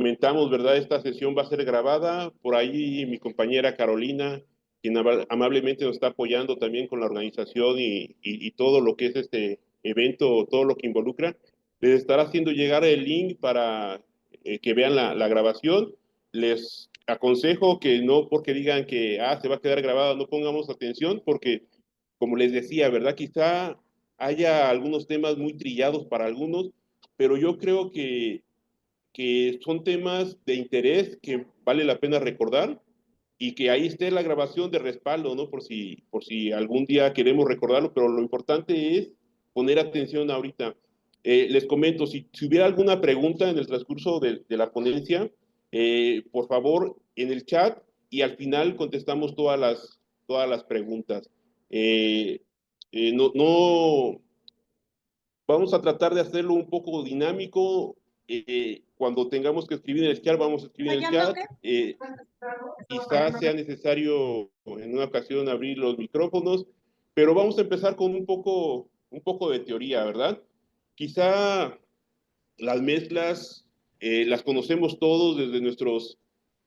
comentamos, ¿verdad? Esta sesión va a ser grabada. Por ahí mi compañera Carolina, quien amablemente nos está apoyando también con la organización y todo lo que es este evento, todo lo que involucra, les estará haciendo llegar el link para que vean la grabación. Les aconsejo que no porque digan que se va a quedar grabada, no pongamos atención, porque, como les decía, ¿verdad? Quizá haya algunos temas muy trillados para algunos, pero yo creo que son temas de interés que vale la pena recordar y que ahí esté la grabación de respaldo, ¿no? Por si algún día queremos recordarlo, pero lo importante es poner atención ahorita. Les comento, si hubiera alguna pregunta en el transcurso de la ponencia, por favor, en el chat y al final contestamos todas las preguntas. No, vamos a tratar de hacerlo un poco dinámico. Cuando tengamos que escribir en el chat, vamos a escribir en el chat. Quizás sea necesario en una ocasión abrir los micrófonos, pero vamos a empezar con un poco de teoría, ¿verdad? Quizá las mezclas las conocemos todos desde nuestros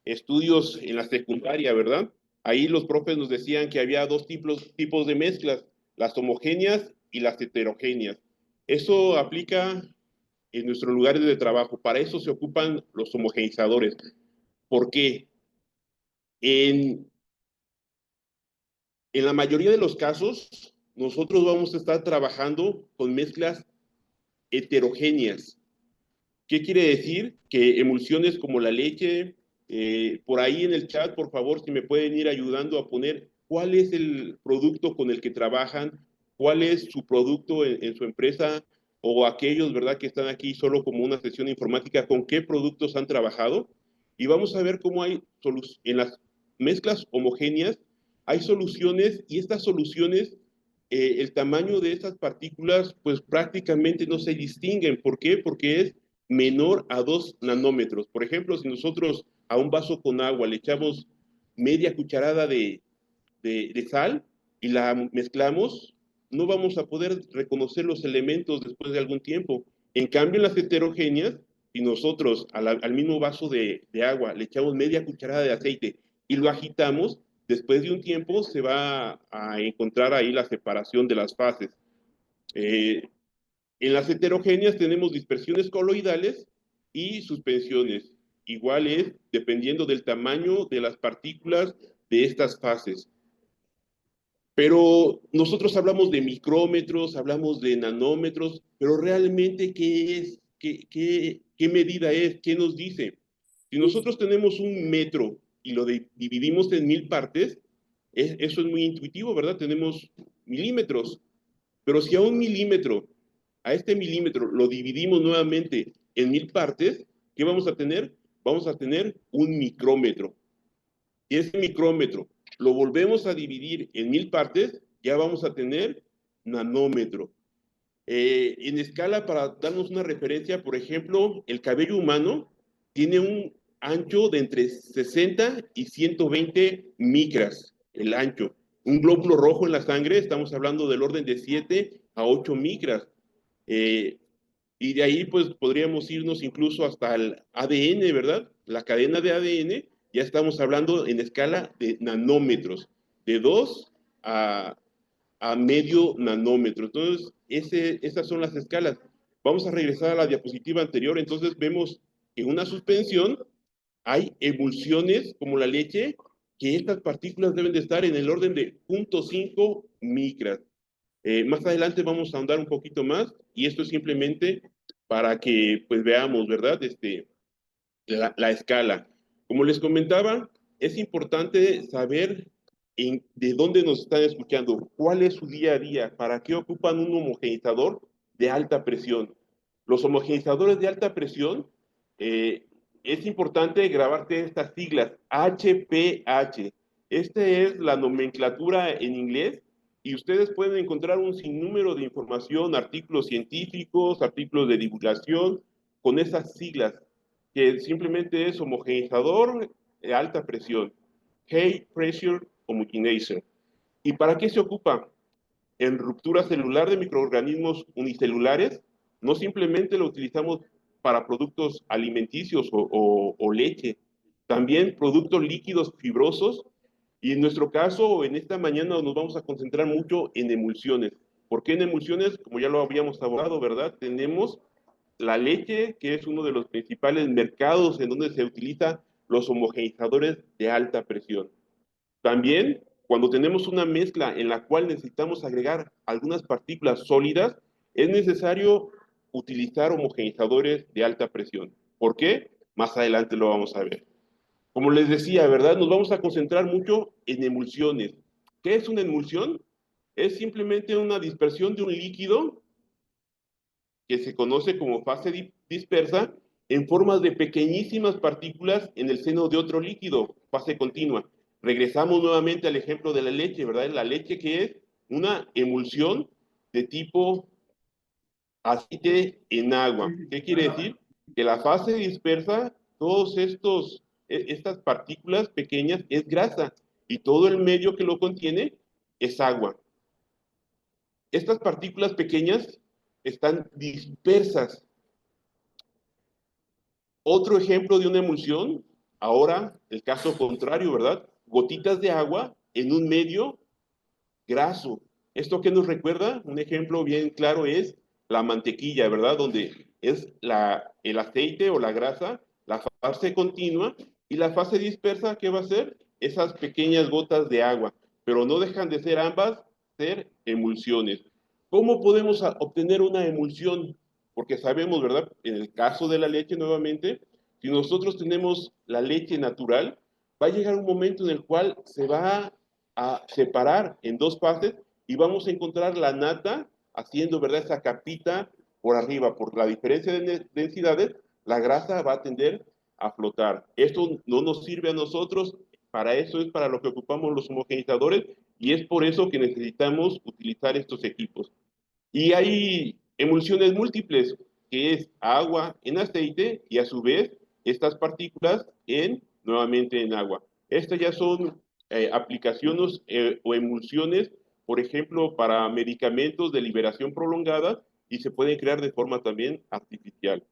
estudios en la secundaria, ¿verdad? Ahí los profes nos decían que había dos tipos de mezclas, las homogéneas y las heterogéneas. Eso aplica en nuestros lugares de trabajo. Para eso se ocupan los homogeneizadores. ¿Por qué? En, en la mayoría de los casos, nosotros vamos a estar trabajando con mezclas heterogéneas. ¿Qué quiere decir? Que emulsiones como la leche, por ahí en el chat, por favor, si me pueden ir ayudando a poner cuál es el producto con el que trabajan, cuál es su producto en su empresa, o aquellos, ¿verdad?, que están aquí solo como una sesión informática, con qué productos han trabajado. Y vamos a ver cómo hay en las mezclas homogéneas, hay soluciones, y estas soluciones, el tamaño de estas partículas, pues prácticamente no se distinguen. ¿Por qué? Porque es menor a 2 nanómetros. Por ejemplo, si nosotros a un vaso con agua le echamos media cucharada de sal y la mezclamos, no vamos a poder reconocer los elementos después de algún tiempo. En cambio, en las heterogéneas, si nosotros al mismo vaso de agua le echamos media cucharada de aceite y lo agitamos, después de un tiempo se va a encontrar ahí la separación de las fases. Eh, en las heterogéneas tenemos dispersiones coloidales y suspensiones, iguales dependiendo del tamaño de las partículas de estas fases. Pero nosotros hablamos de micrómetros, hablamos de nanómetros, pero realmente, ¿qué es? ¿Qué medida es? ¿Qué nos dice? Si nosotros tenemos un metro y lo dividimos en 1000 partes, eso es muy intuitivo, ¿verdad? Tenemos milímetros. Pero si a este milímetro lo dividimos nuevamente en 1000 partes, ¿qué vamos a tener? Vamos a tener un micrómetro. Y ese micrómetro lo volvemos a dividir en 1000 partes, ya vamos a tener nanómetro. En escala, para darnos una referencia, por ejemplo, el cabello humano tiene un ancho de entre 60 y 120 micras, el ancho. Un glóbulo rojo en la sangre, estamos hablando del orden de 7 a 8 micras. Eh, y de ahí, pues, podríamos irnos incluso hasta el ADN, ¿verdad? La cadena de ADN, ya estamos hablando en escala de nanómetros, de 2 a medio nanómetro. Entonces, esas son las escalas. Vamos a regresar a la diapositiva anterior. Entonces, vemos que en una suspensión hay emulsiones como la leche, que estas partículas deben de estar en el orden de 0.5 micras. Más adelante vamos a ahondar un poquito más, y esto es simplemente para que pues veamos, ¿verdad? La escala. Como les comentaba, es importante saber de dónde nos están escuchando, cuál es su día a día, para qué ocupan un homogeneizador de alta presión. Los homogeneizadores de alta presión, eh, es importante grabarte estas siglas, HPH. Esta es la nomenclatura en inglés, y ustedes pueden encontrar un sinnúmero de información, artículos científicos, artículos de divulgación, con esas siglas, que simplemente es homogeneizador de alta presión, High Pressure Homogenizer. ¿Y para qué se ocupa? En ruptura celular de microorganismos unicelulares, no simplemente lo utilizamos para productos alimenticios o leche, también productos líquidos fibrosos, y en nuestro caso, en esta mañana nos vamos a concentrar mucho en emulsiones. ¿Por qué en emulsiones? Como ya lo habíamos abordado, ¿verdad? Tenemos la leche, que es uno de los principales mercados en donde se utilizan los homogeneizadores de alta presión. También, cuando tenemos una mezcla en la cual necesitamos agregar algunas partículas sólidas, es necesario utilizar homogeneizadores de alta presión. ¿Por qué? Más adelante lo vamos a ver. Como les decía, ¿verdad? Nos vamos a concentrar mucho en emulsiones. ¿Qué es una emulsión? Es simplemente una dispersión de un líquido que se conoce como fase dispersa en formas de pequeñísimas partículas en el seno de otro líquido, fase continua. Regresamos nuevamente al ejemplo de la leche, ¿verdad? La leche que es una emulsión de tipo aceite en agua. ¿Qué quiere decir? Que la fase dispersa, todos estas partículas pequeñas es grasa y todo el medio que lo contiene es agua. Estas partículas pequeñas están dispersas. Otro ejemplo de una emulsión, ahora el caso contrario, ¿verdad? Gotitas de agua en un medio graso. ¿Esto qué nos recuerda? Un ejemplo bien claro es la mantequilla, ¿verdad? Donde es el aceite o la grasa, la fase continua, y la fase dispersa, ¿qué va a ser? Esas pequeñas gotas de agua, pero no dejan de ser ambas ser emulsiones. ¿Cómo podemos obtener una emulsión? Porque sabemos, ¿verdad? En el caso de la leche, nuevamente, si nosotros tenemos la leche natural, va a llegar un momento en el cual se va a separar en dos fases y vamos a encontrar la nata haciendo, ¿verdad? Esa capita por arriba. Por la diferencia de densidades, la grasa va a tender a flotar. Esto no nos sirve a nosotros, para eso es para lo que ocupamos los homogeneizadores y es por eso que necesitamos utilizar estos equipos. Y hay emulsiones múltiples, que es agua en aceite y a su vez estas partículas nuevamente en agua. Estas ya son aplicaciones o emulsiones, por ejemplo, para medicamentos de liberación prolongada y se pueden crear de forma también artificial.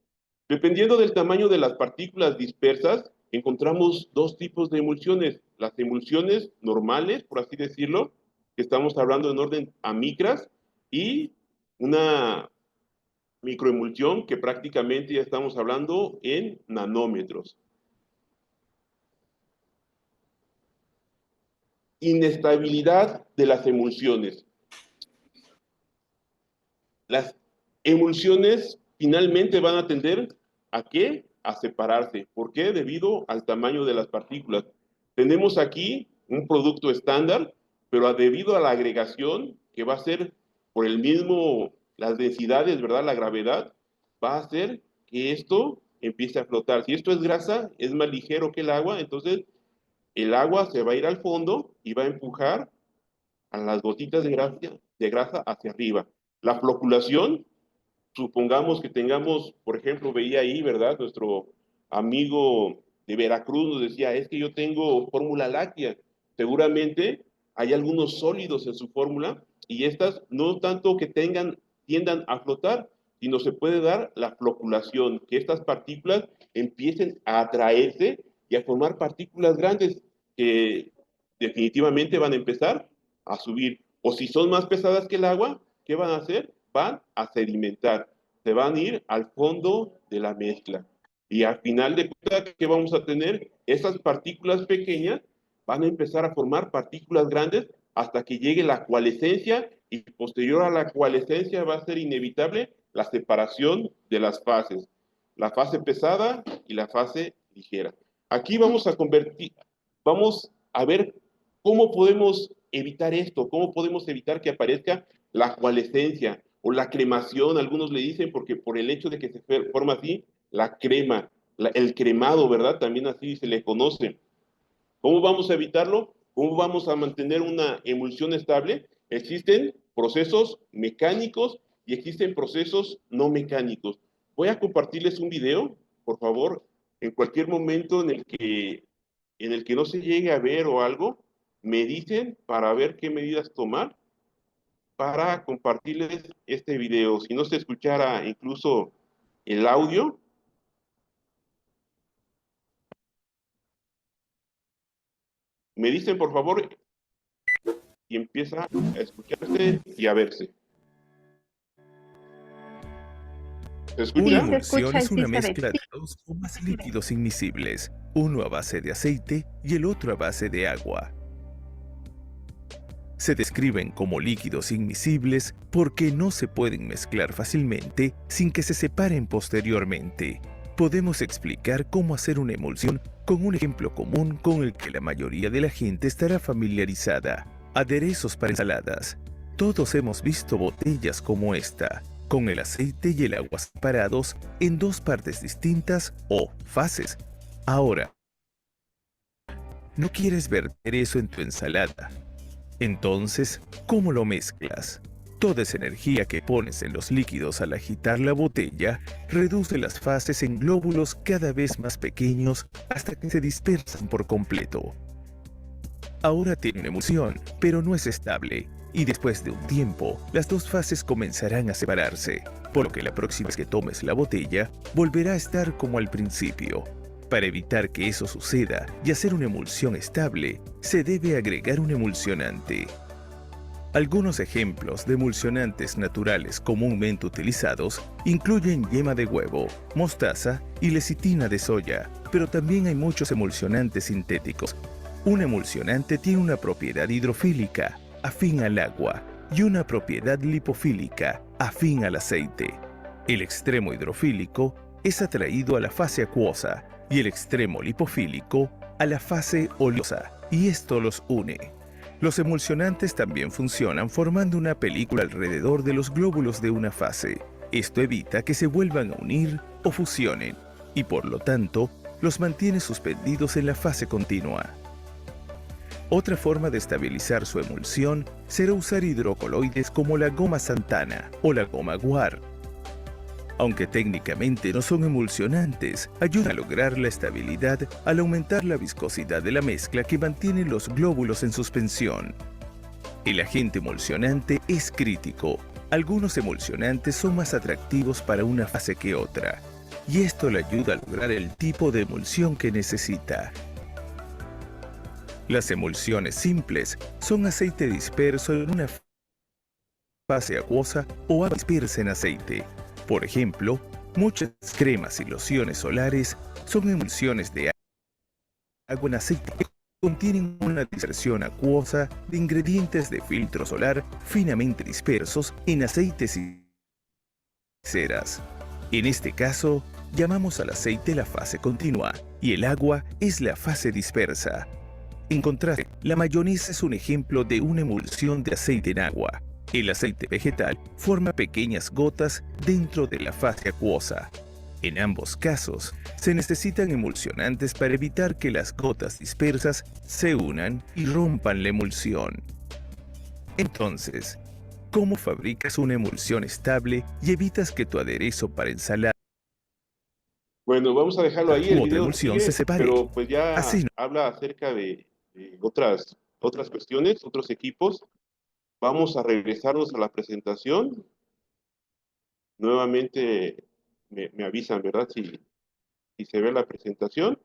Dependiendo del tamaño de las partículas dispersas, encontramos dos tipos de emulsiones. Las emulsiones normales, por así decirlo, que estamos hablando en orden a micras, y una microemulsión que prácticamente ya estamos hablando en nanómetros. Inestabilidad de las emulsiones. Las emulsiones finalmente van a tender ¿a qué? A separarse. ¿Por qué? Debido al tamaño de las partículas. Tenemos aquí un producto estándar, pero debido a la agregación, que va a ser por el mismo, las densidades, ¿verdad? La gravedad, va a hacer que esto empiece a flotar. Si esto es grasa, es más ligero que el agua, entonces el agua se va a ir al fondo y va a empujar a las gotitas de grasa hacia arriba. La floculación, supongamos que tengamos, por ejemplo, veía ahí, ¿verdad? Nuestro amigo de Veracruz nos decía, es que yo tengo fórmula láctea. Seguramente hay algunos sólidos en su fórmula y estas no tanto que tiendan a flotar, sino se puede dar la floculación, que estas partículas empiecen a atraerse y a formar partículas grandes que definitivamente van a empezar a subir. O si son más pesadas que el agua, ¿qué van a hacer? Van a sedimentar, se van a ir al fondo de la mezcla. Y al final de cuentas, ¿qué vamos a tener? Esas partículas pequeñas van a empezar a formar partículas grandes hasta que llegue la coalescencia y posterior a la coalescencia va a ser inevitable la separación de las fases, la fase pesada y la fase ligera. Aquí vamos a ver cómo podemos evitar esto, cómo podemos evitar que aparezca la coalescencia o la cremación, algunos le dicen, porque por el hecho de que se forma así, la crema, el cremado, ¿verdad? También así se le conoce. ¿Cómo vamos a evitarlo? ¿Cómo vamos a mantener una emulsión estable? Existen procesos mecánicos y existen procesos no mecánicos. Voy a compartirles un video, por favor, en cualquier momento en el que no se llegue a ver o algo, me dicen para ver qué medidas tomar para compartirles este video. Si no se escuchara incluso el audio, Me dicen, por favor, y empieza a escucharse y a verse. ¿Se Una escucha? Sí, se emulsión escucha y es sí una se ve. mezcla Sí, de dos o más líquidos inmiscibles, uno a base de aceite y el otro a base de agua. Se describen como líquidos inmiscibles porque no se pueden mezclar fácilmente sin que se separen posteriormente. Podemos explicar cómo hacer una emulsión con un ejemplo común con el que la mayoría de la gente estará familiarizada: aderezos para ensaladas. Todos hemos visto botellas como esta, con el aceite y el agua separados en dos partes distintas o fases. Ahora, no quieres verter eso en tu ensalada. Entonces, ¿cómo lo mezclas? Toda esa energía que pones en los líquidos al agitar la botella reduce las fases en glóbulos cada vez más pequeños hasta que se dispersan por completo. Ahora tiene una emulsión, pero no es estable, y después de un tiempo, las dos fases comenzarán a separarse, por lo que la próxima vez que tomes la botella, volverá a estar como al principio. Para evitar que eso suceda y hacer una emulsión estable, se debe agregar un emulsionante. Algunos ejemplos de emulsionantes naturales comúnmente utilizados incluyen yema de huevo, mostaza y lecitina de soya, pero también hay muchos emulsionantes sintéticos. Un emulsionante tiene una propiedad hidrofílica, afín al agua, y una propiedad lipofílica, afín al aceite. El extremo hidrofílico es atraído a la fase acuosa y el extremo lipofílico a la fase oleosa, y esto los une. Los emulsionantes también funcionan formando una película alrededor de los glóbulos de una fase. Esto evita que se vuelvan a unir o fusionen, y por lo tanto, los mantiene suspendidos en la fase continua. Otra forma de estabilizar su emulsión será usar hidrocoloides como la goma Santana o la goma guar. Aunque técnicamente no son emulsionantes, ayudan a lograr la estabilidad al aumentar la viscosidad de la mezcla que mantiene los glóbulos en suspensión. El agente emulsionante es crítico. Algunos emulsionantes son más atractivos para una fase que otra, y esto le ayuda a lograr el tipo de emulsión que necesita. Las emulsiones simples son aceite disperso en una fase acuosa o agua dispersa en aceite. Por ejemplo, muchas cremas y lociones solares son emulsiones de agua en aceite que contienen una dispersión acuosa de ingredientes de filtro solar finamente dispersos en aceites y ceras. En este caso, llamamos al aceite la fase continua y el agua es la fase dispersa. En contraste, la mayonesa es un ejemplo de una emulsión de aceite en agua. El aceite vegetal forma pequeñas gotas dentro de la fase acuosa. En ambos casos, se necesitan emulsionantes para evitar que las gotas dispersas se unan y rompan la emulsión. Entonces, ¿cómo fabricas una emulsión estable y evitas que tu aderezo para ensalada Bueno, vamos a dejarlo ahí, el u otra video emulsión se sigue, separe? pero pues ya Así no. habla acerca de otras cuestiones, otros equipos. Vamos a regresarnos a la presentación. Nuevamente me avisan, ¿verdad? Si se ve la presentación.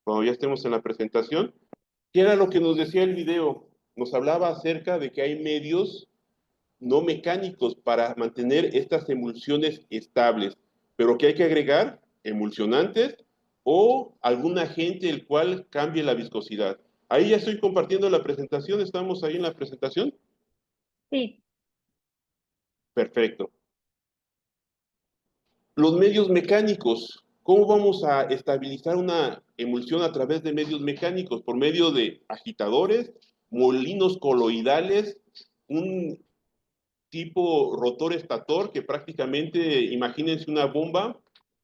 Cuando ya estemos en la presentación. ¿Qué era lo que nos decía el video? Nos hablaba acerca de que hay medios no mecánicos para mantener estas emulsiones estables, pero que hay que agregar emulsionantes o algún agente el cual cambie la viscosidad. Ahí ya estoy compartiendo la presentación, ¿estamos ahí en la presentación? sí. Perfecto. Los medios mecánicos. ¿Cómo vamos a estabilizar una emulsión a través de medios mecánicos? Por medio de agitadores, molinos coloidales, un tipo rotor-estator que prácticamente, imagínense una bomba,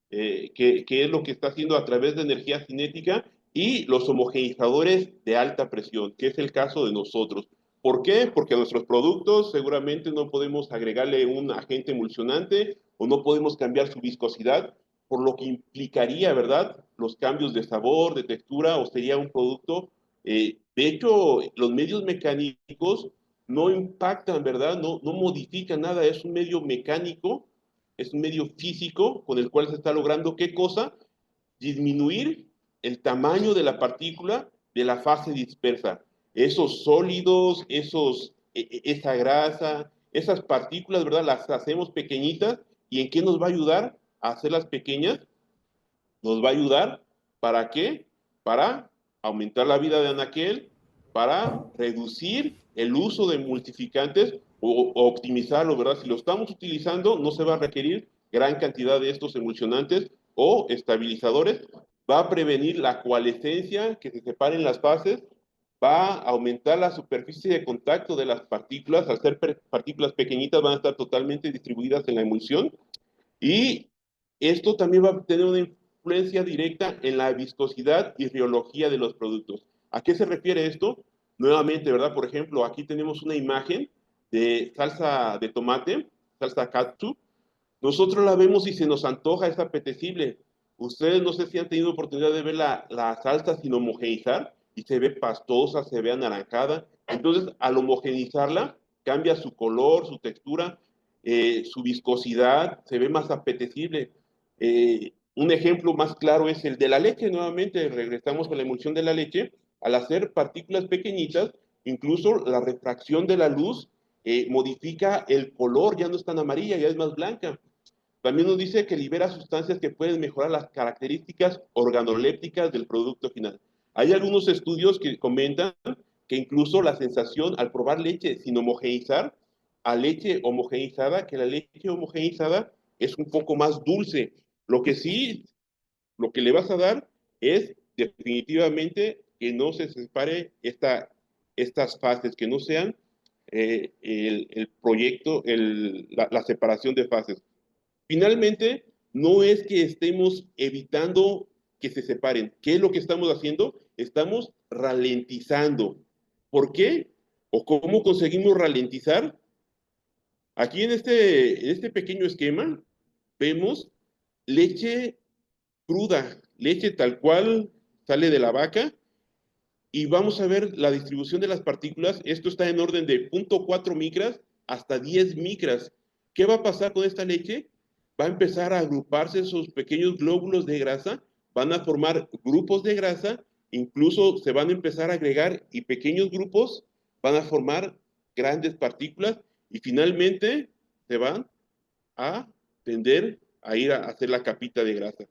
que es lo que está haciendo a través de energía cinética, y los homogeneizadores de alta presión, que es el caso de nosotros. ¿Por qué? Porque a nuestros productos seguramente no podemos agregarle un agente emulsionante o no podemos cambiar su viscosidad, por lo que implicaría, ¿verdad?, los cambios de sabor, de textura, o sería un producto. De hecho, los medios mecánicos no impactan, ¿verdad? No modifican nada, es un medio mecánico, es un medio físico con el cual se está logrando, ¿qué cosa? Disminuir el tamaño de la partícula de la fase dispersa. Esos sólidos, esa grasa, esas partículas, ¿verdad? Las hacemos pequeñitas. ¿Y en qué nos va a ayudar a hacerlas pequeñas? Nos va a ayudar, ¿para qué? Para aumentar la vida de anaquel, para reducir el uso de emulsificantes o optimizarlo, ¿verdad? Si lo estamos utilizando, no se va a requerir gran cantidad de estos emulsionantes o estabilizadores, va a prevenir la coalescencia, que se separen las fases, va a aumentar la superficie de contacto de las partículas, al ser partículas pequeñitas van a estar totalmente distribuidas en la emulsión, y esto también va a tener una influencia directa en la viscosidad y riología de los productos. ¿A qué se refiere esto? Nuevamente, ¿verdad? Por ejemplo, aquí tenemos una imagen de salsa de tomate, salsa katsu. Nosotros la vemos y se nos antoja, es apetecible. Ustedes no sé si han tenido oportunidad de ver la salsa sin homogeneizar y se ve pastosa, se ve anaranjada. Entonces, al homogeneizarla, cambia su color, su textura, su viscosidad, se ve más apetecible. Un ejemplo más claro es el de la leche. Nuevamente, regresamos a la emulsión de la leche. Al hacer partículas pequeñitas, incluso la refracción de la luz modifica el color, ya no es tan amarilla, ya es más blanca. También nos dice que libera sustancias que pueden mejorar las características organolépticas del producto final. Hay algunos estudios que comentan que incluso la sensación al probar leche sin homogeneizar a leche homogeneizada, que la leche homogeneizada es un poco más dulce. Lo que sí, lo que le vas a dar es definitivamente que no se separe estas fases, que no sean el proyecto, la separación de fases. Finalmente, no es que estemos evitando que se separen. ¿Qué es lo que estamos haciendo? Estamos ralentizando. ¿Por qué? ¿O cómo conseguimos ralentizar? Aquí en este pequeño esquema vemos leche cruda, leche tal cual sale de la vaca, y vamos a ver la distribución de las partículas. Esto está en orden de 0.4 micras hasta 10 micras. ¿Qué va a pasar con esta leche? Va a empezar a agruparse esos pequeños glóbulos de grasa, van a formar grupos de grasa, incluso se van a empezar a agregar y pequeños grupos van a formar grandes partículas y finalmente se van a tender a ir a hacer la capita de grasa.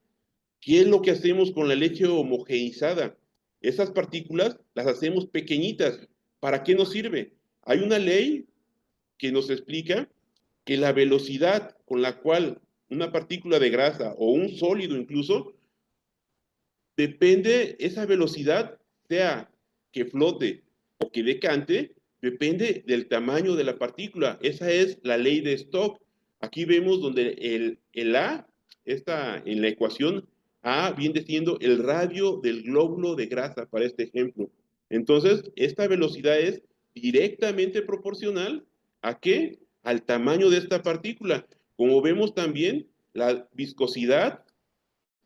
¿Qué es lo que hacemos con la leche homogeneizada? Esas partículas las hacemos pequeñitas. ¿Para qué nos sirve? Hay una ley que nos explica que la velocidad con la cual una partícula de grasa o un sólido incluso, depende, esa velocidad, sea que flote o que decante, depende del tamaño de la partícula. Esa es la ley de Stokes. Aquí vemos donde el A, está en la ecuación, A viene siendo el radio del glóbulo de grasa para este ejemplo. Entonces, esta velocidad es directamente proporcional ¿a qué? Al tamaño de esta partícula. Como vemos también, la viscosidad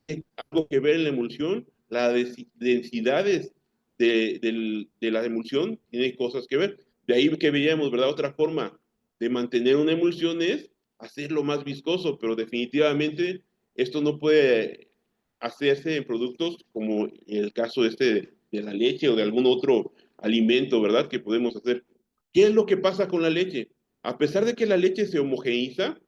tiene algo que ver en la emulsión, las densidades de la emulsión tienen cosas que ver. De ahí que veíamos, ¿verdad? Otra forma de mantener una emulsión es hacerlo más viscoso, pero definitivamente esto no puede hacerse en productos como el caso de la leche o de algún otro alimento, ¿verdad? Que podemos hacer. ¿Qué es lo que pasa con la leche? A pesar de que la leche se homogeneiza,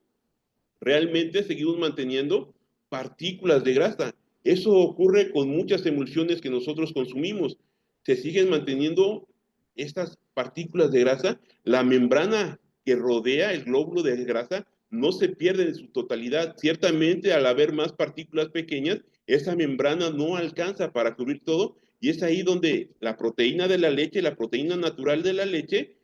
realmente seguimos manteniendo partículas de grasa. Eso ocurre con muchas emulsiones que nosotros consumimos. Se siguen manteniendo estas partículas de grasa. La membrana que rodea el glóbulo de grasa no se pierde en su totalidad. Ciertamente, al haber más partículas pequeñas, esa membrana no alcanza para cubrir todo, y es ahí donde la proteína de la leche, la proteína natural de la leche,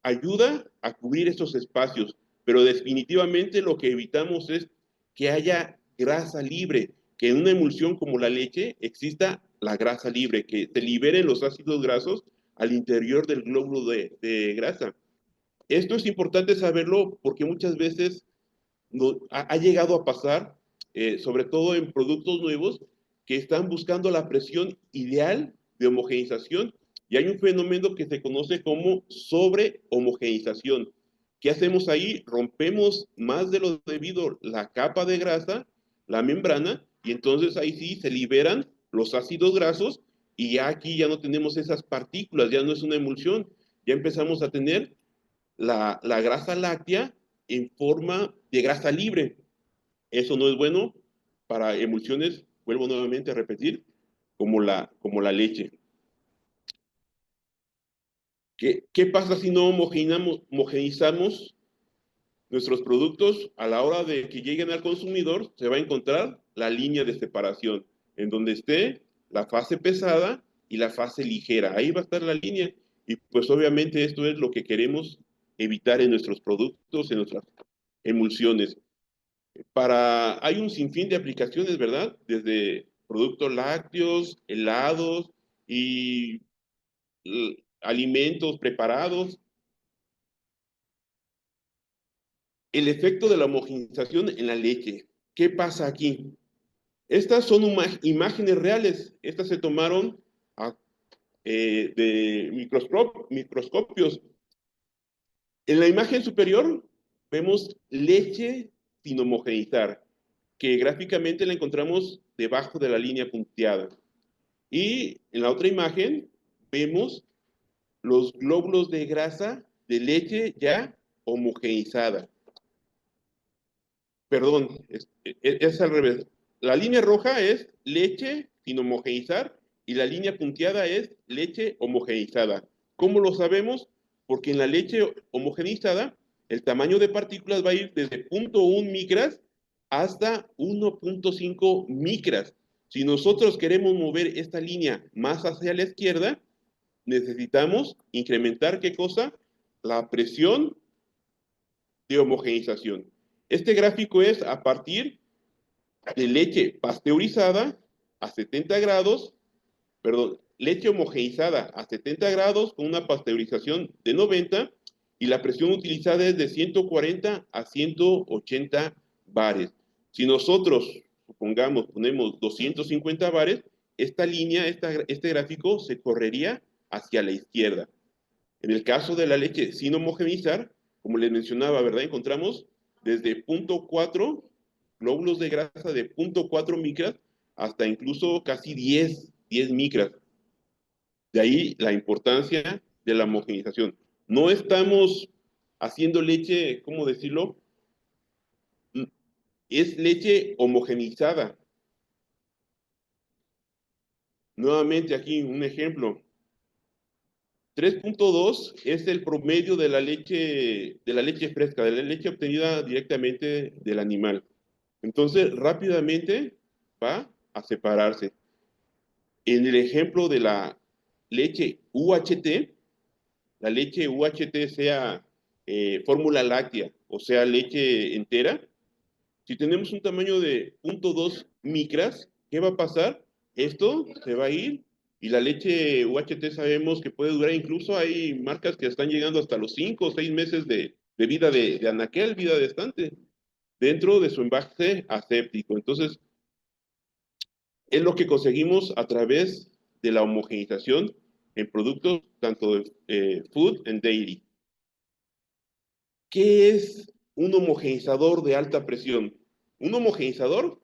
ayuda a cubrir esos espacios, pero definitivamente lo que evitamos es que haya grasa libre, que en una emulsión como la leche exista la grasa libre, que se liberen los ácidos grasos al interior del glóbulo de grasa. Esto es importante saberlo porque muchas veces ha llegado a pasar, sobre todo en productos nuevos, que están buscando la presión ideal de homogeneización, y hay un fenómeno que se conoce como sobre-homogeneización. ¿Qué hacemos ahí? Rompemos más de lo debido la capa de grasa, la membrana, y entonces ahí sí se liberan los ácidos grasos, y ya aquí ya no tenemos esas partículas, ya no es una emulsión, ya empezamos a tener la grasa láctea en forma de grasa libre. Eso no es bueno para emulsiones, vuelvo nuevamente a repetir, como la leche. ¿Qué pasa si no homogeneizamos nuestros productos? A la hora de que lleguen al consumidor, se va a encontrar la línea de separación, en donde esté la fase pesada y la fase ligera. Ahí va a estar la línea. Y pues obviamente esto es lo que queremos evitar en nuestros productos, en nuestras emulsiones. Hay un sinfín de aplicaciones, ¿verdad? Desde productos lácteos, helados y alimentos preparados. El efecto de la homogenización en la leche. ¿Qué pasa aquí? Estas son imágenes reales. Estas se tomaron de microscopios. En la imagen superior vemos leche sin homogeneizar, que gráficamente la encontramos debajo de la línea punteada. Y en la otra imagen vemos los glóbulos de grasa de leche ya homogeneizada. Perdón, es al revés. La línea roja es leche sin homogeneizar y la línea punteada es leche homogeneizada. ¿Cómo lo sabemos? Porque en la leche homogeneizada el tamaño de partículas va a ir desde 0.1 micras hasta 1.5 micras. Si nosotros queremos mover esta línea más hacia la izquierda, necesitamos incrementar, ¿qué cosa? La presión de homogeneización. Este gráfico es a partir de leche pasteurizada a 70 grados, perdón, leche homogeneizada a 70 grados con una pasteurización de 90 y la presión utilizada es de 140 a 180 bares. Si nosotros, supongamos, ponemos 250 bares, esta línea, este gráfico se correría hacia la izquierda. En el caso de la leche sin homogeneizar, como les mencionaba, ¿verdad? Encontramos desde 0.4 glóbulos de grasa de 0.4 micras hasta incluso casi 10 micras. De ahí la importancia de la homogeneización. No estamos haciendo leche, ¿cómo decirlo? Es leche homogeneizada. Nuevamente aquí un ejemplo. 3.2 es el promedio de la leche fresca, de la leche obtenida directamente del animal. Entonces, rápidamente va a separarse. En el ejemplo de la leche UHT, la leche UHT sea fórmula láctea o sea leche entera, si tenemos un tamaño de 0.2 micras, ¿qué va a pasar? Esto se va a ir y la leche UHT sabemos que puede durar, incluso hay marcas que están llegando hasta los 5 o 6 meses de vida de anaquel, vida de estante, dentro de su envase aséptico. Entonces, es lo que conseguimos a través de la homogeneización en productos tanto de food and dairy. ¿Qué es un homogeneizador de alta presión? Un homogeneizador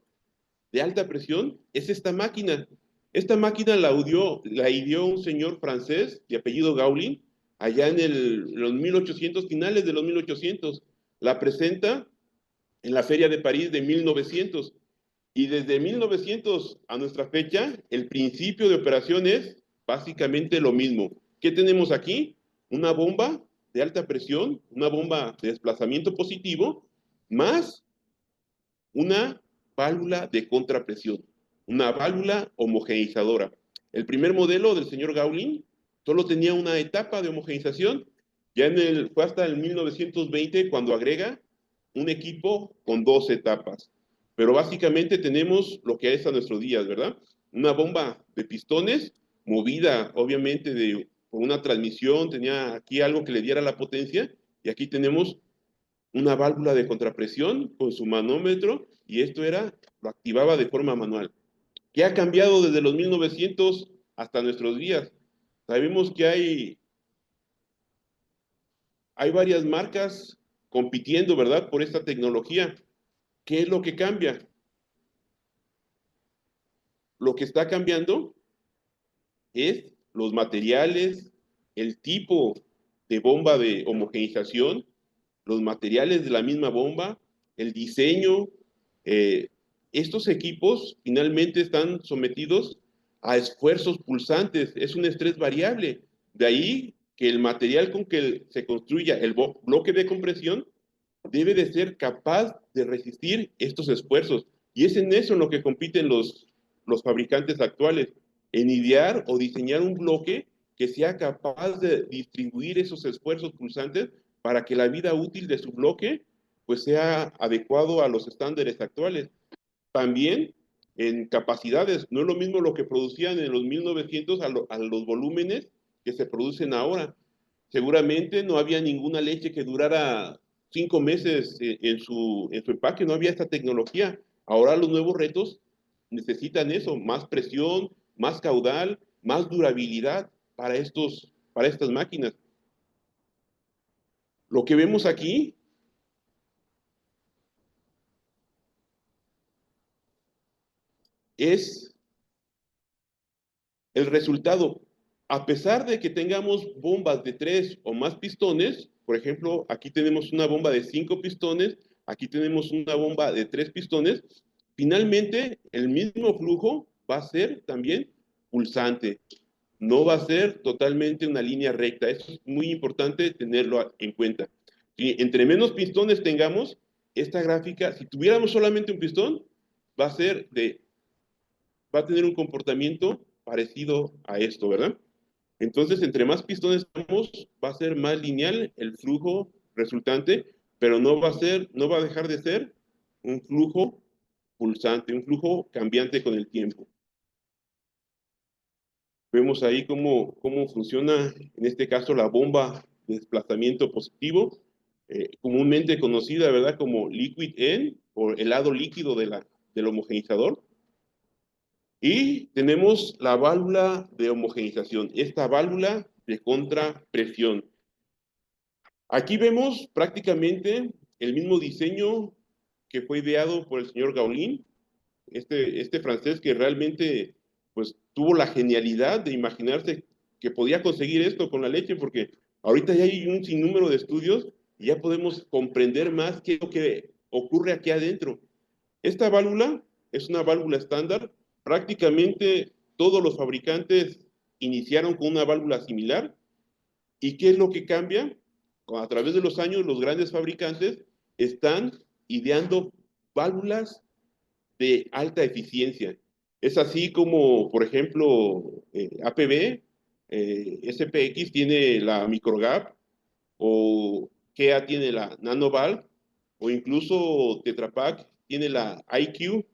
de alta presión es esta máquina. Esta máquina la ideó un señor francés de apellido Gaulin allá en los 1800, finales de los 1800. La presenta en la Feria de París de 1900. Y desde 1900 a nuestra fecha, el principio de operación es básicamente lo mismo. ¿Qué tenemos aquí? Una bomba de alta presión, una bomba de desplazamiento positivo, más una válvula de contrapresión, una válvula homogeneizadora. El primer modelo del señor Gaulin solo tenía una etapa de homogeneización, fue hasta el 1920 cuando agrega un equipo con 2 etapas. Pero básicamente tenemos lo que es a nuestros días, ¿verdad? Una bomba de pistones movida obviamente por una transmisión, tenía aquí algo que le diera la potencia, y aquí tenemos una válvula de contrapresión con su manómetro, y esto lo activaba de forma manual. ¿Qué ha cambiado desde los 1900 hasta nuestros días? Sabemos que hay varias marcas compitiendo, ¿verdad?, por esta tecnología. ¿Qué es lo que cambia? Lo que está cambiando es los materiales, el tipo de bomba de homogeneización, los materiales de la misma bomba, el diseño. Estos equipos finalmente están sometidos a esfuerzos pulsantes, es un estrés variable. De ahí que el material con que se construya el bloque de compresión debe de ser capaz de resistir estos esfuerzos. Y es en eso en lo que compiten los fabricantes actuales, en idear o diseñar un bloque que sea capaz de distribuir esos esfuerzos pulsantes para que la vida útil de su bloque pues sea adecuado a los estándares actuales. También en capacidades, no es lo mismo lo que producían en los 1900 a los volúmenes que se producen ahora. Seguramente no había ninguna leche que durara 5 meses en su empaque, no había esta tecnología. Ahora los nuevos retos necesitan eso, más presión, más caudal, más durabilidad para estas máquinas. Lo que vemos aquí es el resultado. A pesar de que tengamos bombas de 3 o más pistones, por ejemplo, aquí tenemos una bomba de 5 pistones, aquí tenemos una bomba de 3 pistones, finalmente el mismo flujo va a ser también pulsante. No va a ser totalmente una línea recta. Eso es muy importante tenerlo en cuenta. Si entre menos pistones tengamos, esta gráfica, si tuviéramos solamente un pistón, va a ser de va a tener un comportamiento parecido a esto, ¿verdad? Entonces, entre más pistones tengamos, va a ser más lineal el flujo resultante, pero no va a dejar de ser un flujo pulsante, un flujo cambiante con el tiempo. Vemos ahí cómo funciona, en este caso, la bomba de desplazamiento positivo, comúnmente conocida, ¿verdad?, como liquid end, o el lado líquido del homogenizador. Y tenemos la válvula de homogeneización, esta válvula de contrapresión. Aquí vemos prácticamente el mismo diseño que fue ideado por el señor Gaulin, este francés que realmente pues, tuvo la genialidad de imaginarse que podía conseguir esto con la leche, porque ahorita ya hay un sinnúmero de estudios y ya podemos comprender más qué es lo que ocurre aquí adentro. Esta válvula es una válvula estándar. Prácticamente todos los fabricantes iniciaron con una válvula similar. ¿Y qué es lo que cambia? A través de los años, los grandes fabricantes están ideando válvulas de alta eficiencia. Es así como, por ejemplo, APB, SPX tiene la microgap, o KEA tiene la nanovalve, o incluso Tetra Pak tiene la IQ.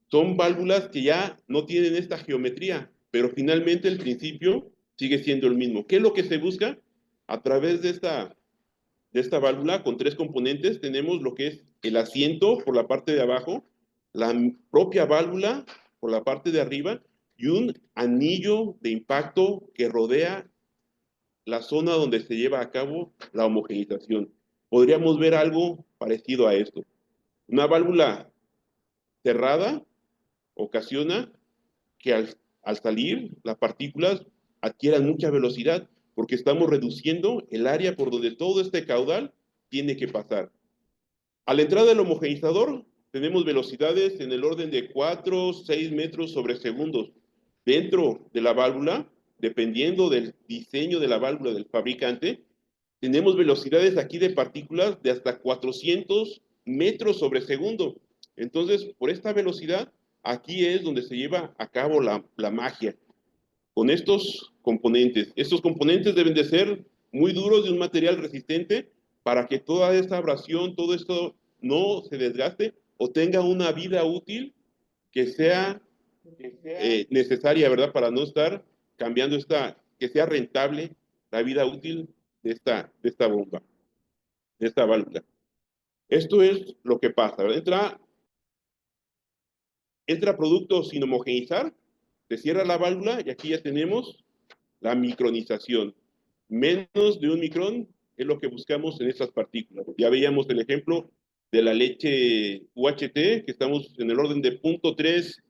Son válvulas que ya no tienen esta geometría, pero finalmente el principio sigue siendo el mismo. ¿Qué es lo que se busca? A través de esta válvula con 3 componentes tenemos lo que es el asiento por la parte de abajo, la propia válvula por la parte de arriba y un anillo de impacto que rodea la zona donde se lleva a cabo la homogeneización. Podríamos ver algo parecido a esto. Una válvula cerrada ocasiona que al salir las partículas adquieran mucha velocidad porque estamos reduciendo el área por donde todo este caudal tiene que pasar. A la entrada del homogeneizador tenemos velocidades en el orden de 4, 6 metros sobre segundos. Dentro de la válvula, dependiendo del diseño de la válvula del fabricante, tenemos velocidades aquí de partículas de hasta 400 metros sobre segundo. Entonces, por esta velocidad, aquí es donde se lleva a cabo la magia. Con estos componentes. Estos componentes deben de ser muy duros, de un material resistente, para que toda esta abrasión, todo esto no se desgaste o tenga una vida útil que sea necesaria, ¿verdad? Para no estar cambiando que sea rentable la vida útil de esta bomba, de esta válvula. Esto es lo que pasa, ¿verdad? Entra producto sin homogeneizar, se cierra la válvula y aquí ya tenemos la micronización. Menos de 1 micrón es lo que buscamos en estas partículas. Ya veíamos el ejemplo de la leche UHT, que estamos en el orden de 0.3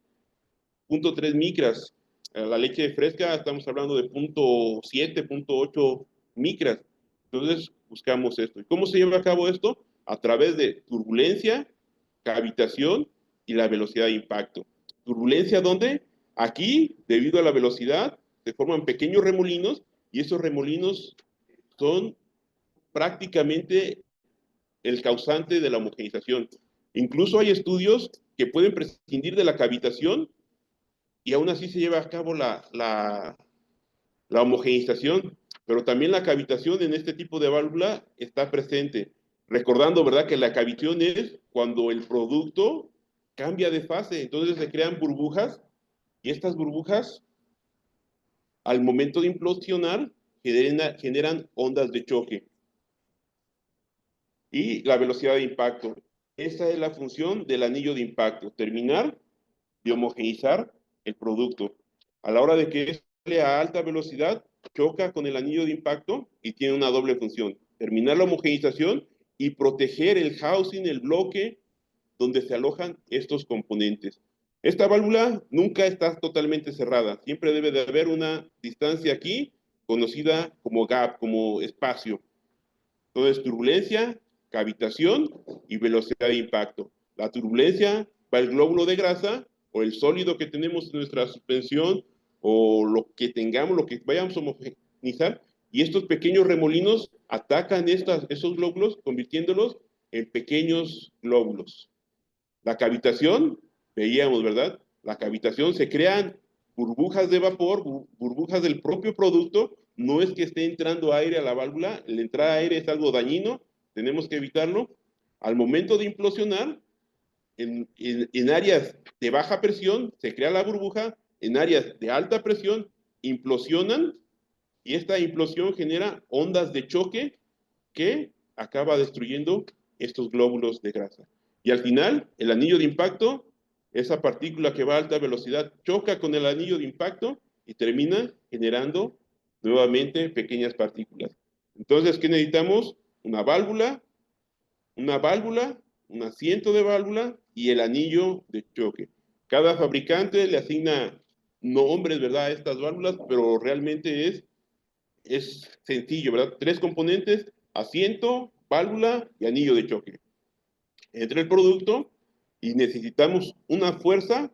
0.3 micras. La leche fresca estamos hablando de 0.7, 0.8 micras. Entonces buscamos esto. ¿Y cómo se lleva a cabo esto? A través de turbulencia, cavitación y la velocidad de impacto. ¿Turbulencia dónde? Aquí, debido a la velocidad, se forman pequeños remolinos y esos remolinos son prácticamente el causante de la homogeneización. Incluso hay estudios que pueden prescindir de la cavitación y aún así se lleva a cabo la homogeneización, pero también la cavitación en este tipo de válvula está presente. Recordando, ¿verdad?, que la cavitación es cuando el producto cambia de fase, entonces se crean burbujas y estas burbujas, al momento de implosionar, generan ondas de choque. Y la velocidad de impacto. Esa es la función del anillo de impacto, terminar de homogeneizar el producto. A la hora de que sale a alta velocidad, choca con el anillo de impacto y tiene una doble función. Terminar la homogeneización y proteger el housing, el bloque donde se alojan estos componentes. Esta válvula nunca está totalmente cerrada. Siempre debe de haber una distancia aquí, conocida como gap, como espacio. Entonces, turbulencia, cavitación y velocidad de impacto. La turbulencia va el glóbulo de grasa o el sólido que tenemos en nuestra suspensión o lo que tengamos, lo que vayamos a homogeneizar, y estos pequeños remolinos atacan esos glóbulos convirtiéndolos en pequeños glóbulos. La cavitación, veíamos, ¿verdad? La cavitación se crean burbujas de vapor, burbujas del propio producto. No es que esté entrando aire a la válvula, la entrada de aire es algo dañino, tenemos que evitarlo. Al momento de implosionar, en áreas de baja presión se crea la burbuja, en áreas de alta presión implosionan y esta implosión genera ondas de choque que acaba destruyendo estos glóbulos de grasa. Y al final, el anillo de impacto, esa partícula que va a alta velocidad, choca con el anillo de impacto y termina generando nuevamente pequeñas partículas. Entonces, ¿qué necesitamos? Una válvula, un asiento de válvula y el anillo de choque. Cada fabricante le asigna nombres, ¿verdad?, a estas válvulas, pero realmente es sencillo, ¿verdad? 3 componentes: asiento, válvula y anillo de choque. Entra el producto y necesitamos una fuerza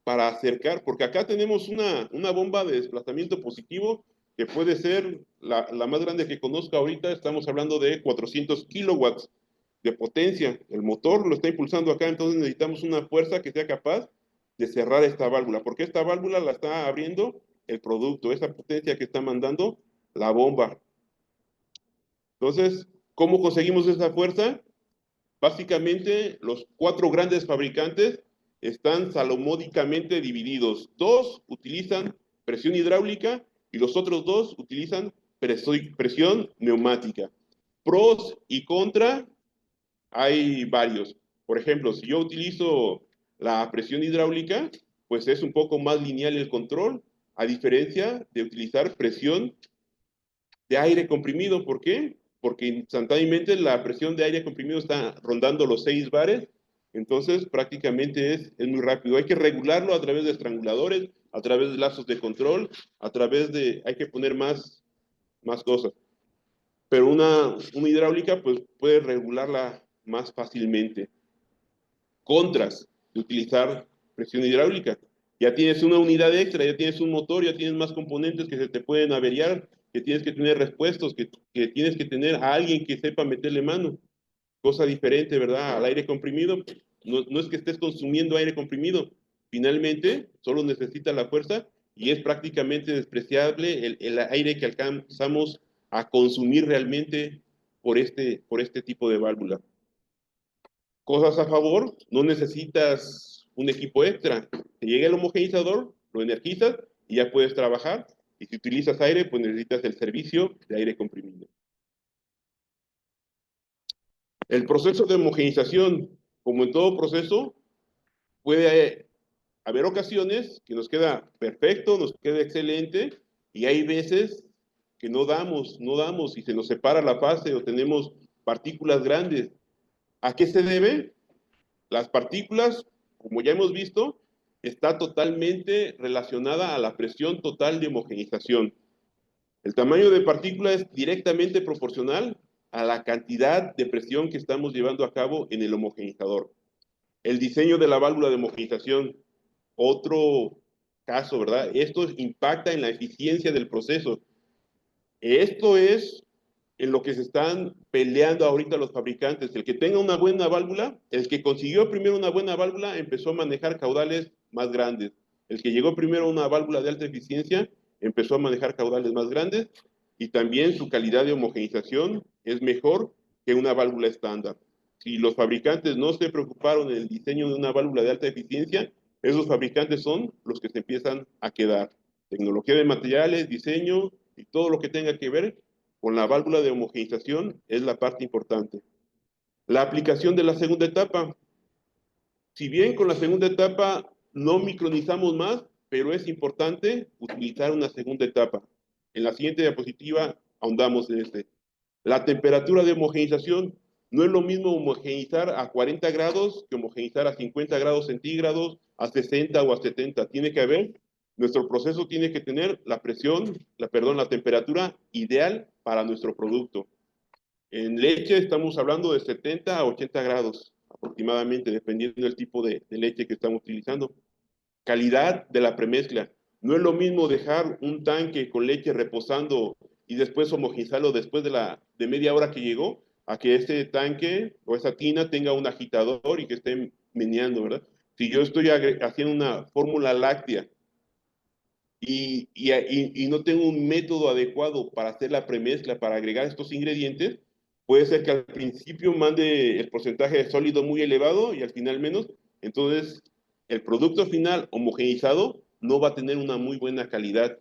para acercar, porque acá tenemos una bomba de desplazamiento positivo que puede ser la más grande que conozca ahorita. Estamos hablando de 400 kilowatts de potencia. El motor lo está impulsando acá, entonces necesitamos una fuerza que sea capaz de cerrar esta válvula, porque esta válvula la está abriendo el producto, esa potencia que está mandando la bomba. Entonces, ¿cómo conseguimos esa fuerza? Básicamente, los 4 grandes fabricantes están salomódicamente divididos. 2 utilizan presión hidráulica y los otros 2 utilizan presión neumática. Pros y contra hay varios. Por ejemplo, si yo utilizo la presión hidráulica, pues es un poco más lineal el control, a diferencia de utilizar presión de aire comprimido. ¿Por qué? Porque instantáneamente la presión de aire comprimido está rondando los 6 bares, entonces prácticamente es muy rápido. Hay que regularlo a través de estranguladores, a través de lazos de control, hay que poner más cosas. Pero una hidráulica pues puede regularla más fácilmente. Contras de utilizar presión hidráulica: ya tienes una unidad extra, ya tienes un motor, ya tienes más componentes que se te pueden averiar, que tienes que tener repuestos, que tienes que tener a alguien que sepa meterle mano. Cosa diferente, ¿verdad?, al aire comprimido. No es que estés consumiendo aire comprimido, finalmente solo necesita la fuerza y es prácticamente despreciable el aire que alcanzamos a consumir realmente por este tipo de válvula. Cosas a favor: no necesitas un equipo extra. Te llega el homogeneizador, lo energizas y ya puedes trabajar. Y si utilizas aire, pues necesitas el servicio de aire comprimido. El proceso de homogeneización, como en todo proceso, puede haber ocasiones que nos queda perfecto, nos queda excelente, y hay veces que no damos y se nos separa la fase o tenemos partículas grandes. ¿A qué se debe? Las partículas, como ya hemos visto, está totalmente relacionada a la presión total de homogeneización. El tamaño de partícula es directamente proporcional a la cantidad de presión que estamos llevando a cabo en el homogeneizador. El diseño de la válvula de homogeneización, otro caso, ¿verdad? Esto impacta en la eficiencia del proceso. Esto es en lo que se están peleando ahorita los fabricantes. El que tenga una buena válvula, el que consiguió primero una buena válvula, empezó a manejar caudales más grandes. El que llegó primero a una válvula de alta eficiencia, empezó a manejar caudales más grandes y también su calidad de homogeneización es mejor que una válvula estándar. Si los fabricantes no se preocuparon en el diseño de una válvula de alta eficiencia, esos fabricantes son los que se empiezan a quedar. Tecnología de materiales, diseño y todo lo que tenga que ver con la válvula de homogeneización es la parte importante. La aplicación de la segunda etapa. Si bien con la segunda etapa no micronizamos más, pero es importante utilizar una segunda etapa. En la siguiente diapositiva ahondamos en este. La temperatura de homogeneización. No es lo mismo homogeneizar a 40 grados que homogeneizar a 50 grados centígrados, a 60 o a 70. Tiene que haber, nuestro proceso tiene que tener la presión, la temperatura ideal para nuestro producto. En leche estamos hablando de 70 a 80 grados aproximadamente, dependiendo del tipo de leche que estamos utilizando. Calidad de la premezcla. No es lo mismo dejar un tanque con leche reposando y después homogeneizarlo después de media hora que llegó, a que ese tanque o esa tina tenga un agitador y que esté meneando, ¿verdad? Si yo estoy haciendo una fórmula láctea y no tengo un método adecuado para hacer la premezcla, para agregar estos ingredientes, puede ser que al principio mande el porcentaje de sólido muy elevado y al final menos. Entonces, el producto final homogeneizado no va a tener una muy buena calidad.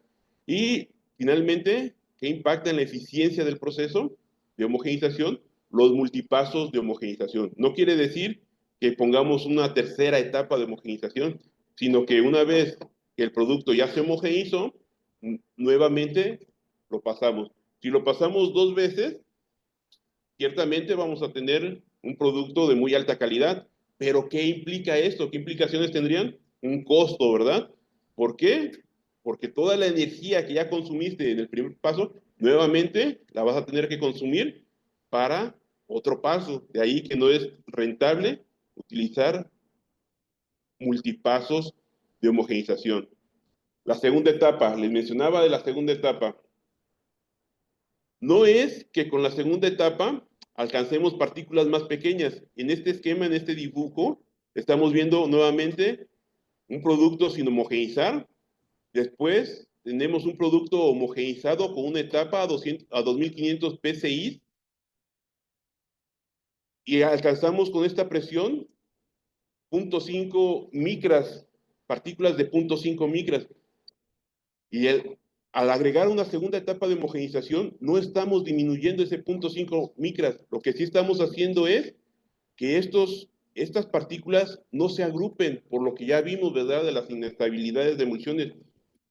Y finalmente, ¿qué impacta en la eficiencia del proceso de homogeneización? Los multipasos de homogeneización. No quiere decir que pongamos una tercera etapa de homogeneización, sino que una vez que el producto ya se homogeneizó, nuevamente lo pasamos. Si lo pasamos 2 veces, ciertamente vamos a tener un producto de muy alta calidad. Pero ¿qué implica esto? ¿Qué implicaciones tendrían? Un costo, ¿verdad? ¿Por qué? Porque toda la energía que ya consumiste en el primer paso, nuevamente la vas a tener que consumir para otro paso. De ahí que no es rentable utilizar multipasos de homogeneización. La segunda etapa, les mencionaba de la segunda etapa. No es que con la segunda etapa alcancemos partículas más pequeñas. En este esquema, en este dibujo, estamos viendo nuevamente un producto sin homogeneizar. Después tenemos un producto homogeneizado con una etapa a 2500 PSI. Y alcanzamos con esta presión 0.5 micras, partículas de 0.5 micras. Y al agregar una segunda etapa de homogeneización, no estamos disminuyendo ese 0.5 micras. Lo que sí estamos haciendo es que estas partículas no se agrupen, por lo que ya vimos, ¿verdad?, de las inestabilidades de emulsiones.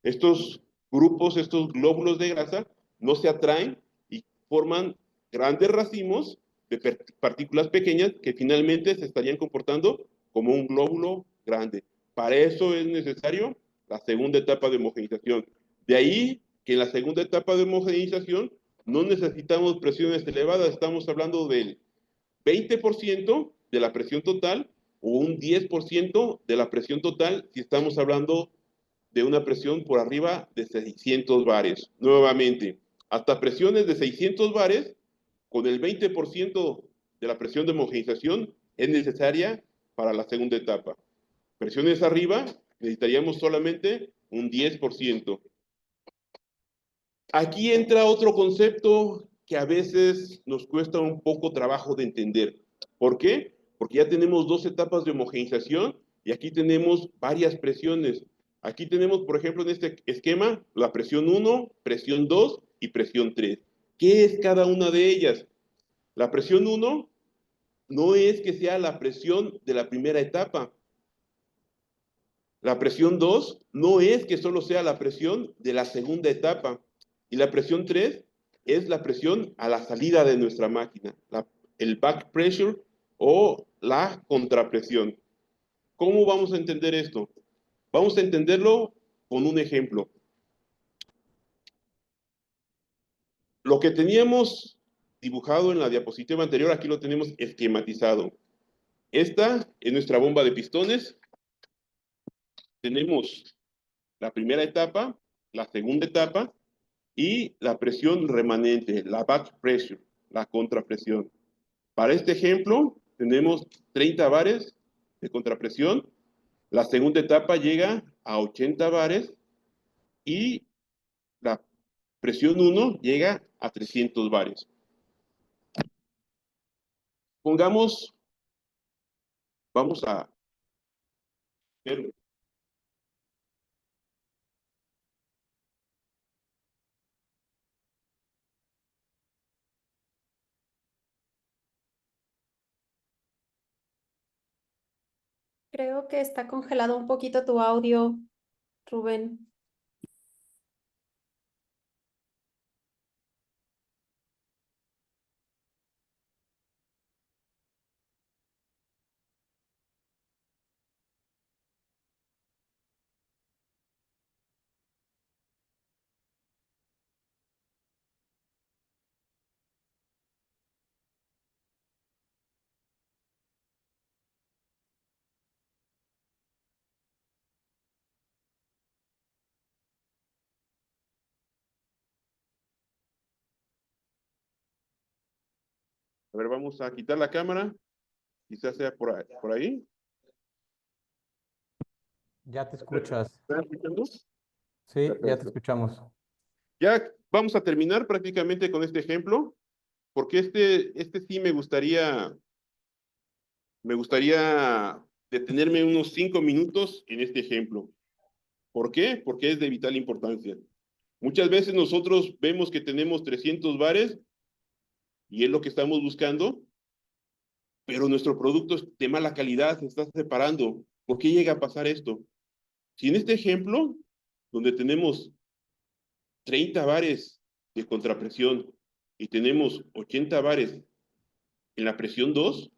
Estos grupos, estos glóbulos de grasa, no se atraen y forman grandes racimos de partículas pequeñas que finalmente se estarían comportando como un glóbulo grande. Para eso es necesario la segunda etapa de homogeneización. De ahí que en la segunda etapa de homogeneización no necesitamos presiones elevadas, estamos hablando del 20% de la presión total o un 10% de la presión total si estamos hablando de una presión por arriba de 600 bares. Nuevamente, hasta presiones de 600 bares, con el 20% de la presión de homogeneización es necesaria para la segunda etapa. Presiones arriba, necesitaríamos solamente un 10%. Aquí entra otro concepto que a veces nos cuesta un poco trabajo de entender. ¿Por qué? Porque ya tenemos 2 etapas de homogeneización y aquí tenemos varias presiones. Aquí tenemos, por ejemplo, en este esquema, la presión 1, presión 2 y presión 3. ¿Qué es cada una de ellas? La presión 1 no es que sea la presión de la primera etapa. La presión 2 no es que solo sea la presión de la segunda etapa. Y la presión 3 es la presión a la salida de nuestra máquina, el back pressure o la contrapresión. ¿Cómo vamos a entender esto? Vamos a entenderlo con un ejemplo. Lo que teníamos dibujado en la diapositiva anterior, aquí lo tenemos esquematizado. Esta es nuestra bomba de pistones. Tenemos la primera etapa, la segunda etapa y la presión remanente, la back pressure, la contrapresión. Para este ejemplo, tenemos 30 bares de contrapresión. La segunda etapa llega a 80 bares y la presión 1 llega a 300 bares. Pongamos, vamos a ver. Creo que está congelado un poquito tu audio, Rubén. A ver, vamos a quitar la cámara. Quizás sea por ahí. Ya te escuchas. ¿Están escuchando? Sí, ya te Perfecto. escuchamos. Ya vamos a terminar prácticamente con este ejemplo, porque este sí me gustaría detenerme unos 5 minutos en este ejemplo. ¿Por qué? Porque es de vital importancia. Muchas veces nosotros vemos que tenemos 300 bares y es lo que estamos buscando, pero nuestro producto es de mala calidad, se está separando. ¿Por qué llega a pasar esto? Si en este ejemplo, donde tenemos 30 bares de contrapresión y tenemos 80 bares en la presión 2,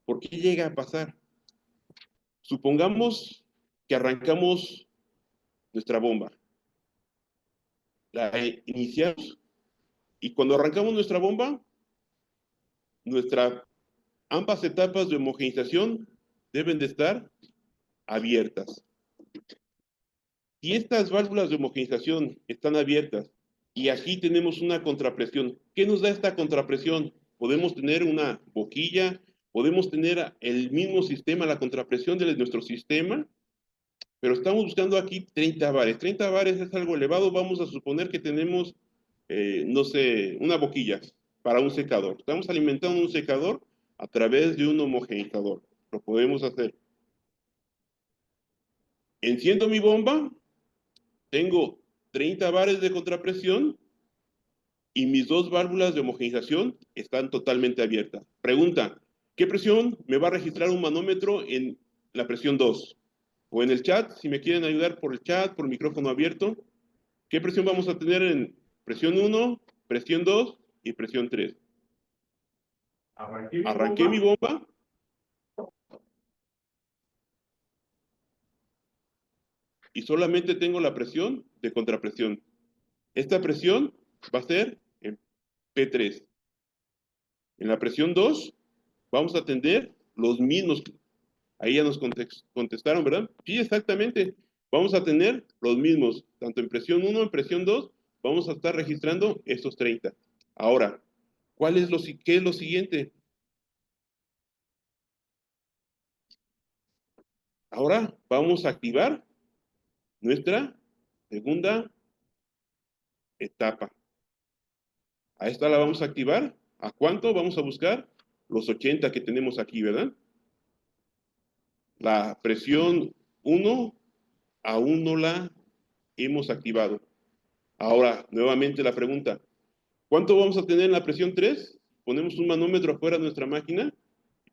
¿por qué llega a pasar? Supongamos que arrancamos nuestra bomba. La iniciamos y cuando arrancamos nuestra bomba, ambas etapas de homogeneización deben de estar abiertas. Si estas válvulas de homogeneización están abiertas y aquí tenemos una contrapresión, ¿qué nos da esta contrapresión? Podemos tener una boquilla, podemos tener el mismo sistema, la contrapresión de nuestro sistema, pero estamos buscando aquí 30 bares. 30 bares es algo elevado, vamos a suponer que tenemos, no sé, una boquilla para un secador. Estamos alimentando un secador a través de un homogeneizador. Lo podemos hacer. Enciendo mi bomba, tengo 30 bares de contrapresión y mis dos válvulas de homogeneización están totalmente abiertas. Pregunta, ¿qué presión me va a registrar un manómetro en la presión 2? O en el chat, si me quieren ayudar por el chat, por micrófono abierto, ¿qué presión vamos a tener en presión 1, presión 2 y presión 3? Arranqué mi bomba. Y solamente tengo la presión de contrapresión. Esta presión va a ser en P3. En la presión 2 vamos a tener los mismos. Ahí ya nos contestaron, ¿verdad? Sí, exactamente. Vamos a tener los mismos. Tanto en presión 1, en presión 2, vamos a estar registrando estos 30. Ahora, ¿qué es lo siguiente? Ahora vamos a activar nuestra segunda etapa. A esta la vamos a activar. ¿A cuánto? Vamos a buscar los 80 que tenemos aquí, ¿verdad? La presión 1 aún no la hemos activado. Ahora, nuevamente la pregunta. ¿Cuánto vamos a tener en la presión 3? Ponemos un manómetro afuera de nuestra máquina.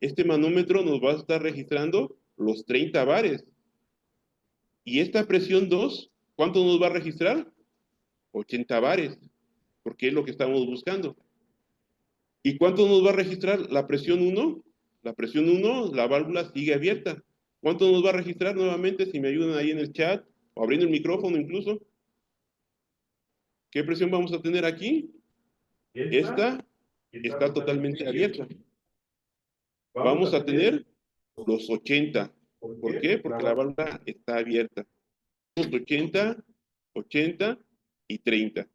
Este manómetro nos va a estar registrando los 30 bares. Y esta presión 2, ¿cuánto nos va a registrar? 80 bares, porque es lo que estamos buscando. ¿Y cuánto nos va a registrar la presión 1? La presión 1, la válvula sigue abierta. ¿Cuánto nos va a registrar nuevamente? Si me ayudan ahí en el chat, o abriendo el micrófono incluso. ¿Qué presión vamos a tener aquí? Esta está totalmente abierta. Vamos a tener los 80. ¿Por qué? Porque la válvula está abierta. 80, 80 y 30.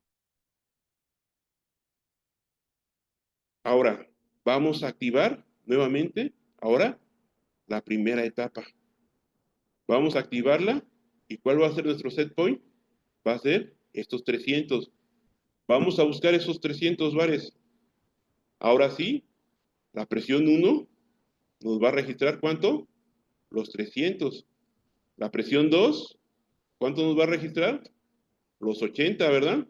Ahora, vamos a activar nuevamente, ahora, la primera etapa. Vamos a activarla. ¿Y cuál va a ser nuestro set point? Va a ser estos 300. Vamos a buscar esos 300 bares. Ahora sí, la presión 1 nos va a registrar ¿cuánto? Los 300. La presión 2, ¿cuánto nos va a registrar? Los 80, ¿verdad?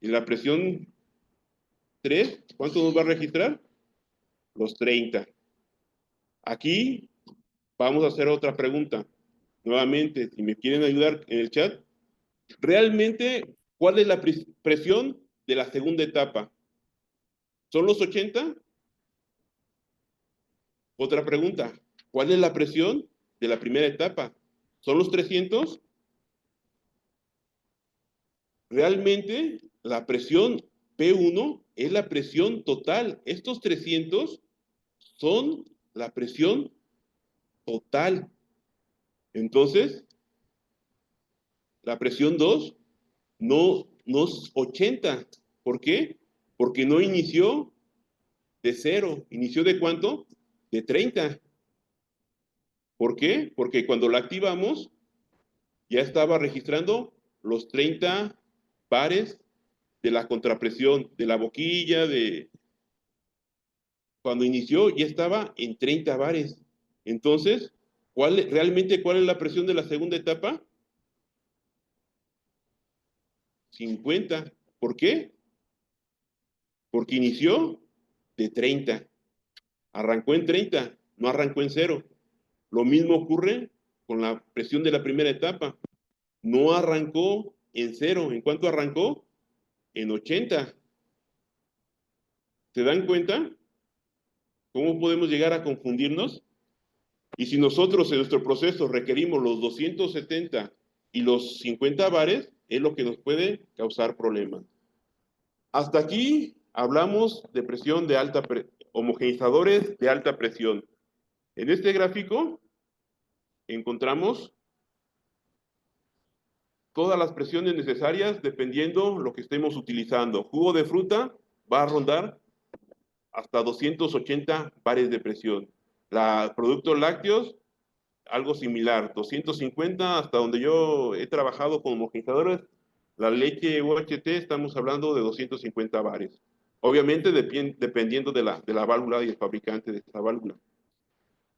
Y la presión 3, ¿cuánto nos va a registrar? Los 30. Aquí vamos a hacer otra pregunta. Nuevamente, si me quieren ayudar en el chat, realmente, ¿cuál es la presión de la segunda etapa? ¿Son los 80? Otra pregunta, ¿cuál es la presión de la primera etapa? ¿Son los 300? Realmente, la presión P1 es la presión total. Estos 300 son la presión total. Entonces, la presión 2 no es 80. ¿Por qué? Porque no inició de 0. ¿Inició de cuánto? De 30. ¿Por qué? Porque cuando la activamos, ya estaba registrando los 30 bares de la contrapresión, de la boquilla, cuando inició ya estaba en 30 bares. Entonces, realmente cuál es la presión de la segunda etapa? 50. ¿Por qué? Porque inició de 30. Arrancó en 30, no arrancó en 0. Lo mismo ocurre con la presión de la primera etapa. No arrancó en 0. ¿En cuánto arrancó? En 80. ¿Se dan cuenta? ¿Cómo podemos llegar a confundirnos? Y si nosotros en nuestro proceso requerimos los 270 y los 50 bares, es lo que nos puede causar problemas. Hasta aquí hablamos de presión de alta homogeneizadores de alta presión. En este gráfico encontramos todas las presiones necesarias dependiendo lo que estemos utilizando. Jugo de fruta va a rondar hasta 280 bares de presión. Productos lácteos, algo similar, 250, hasta donde yo he trabajado con homogeneizadores, la leche UHT estamos hablando de 250 bares. Obviamente dependiendo de la válvula y el fabricante de esta válvula.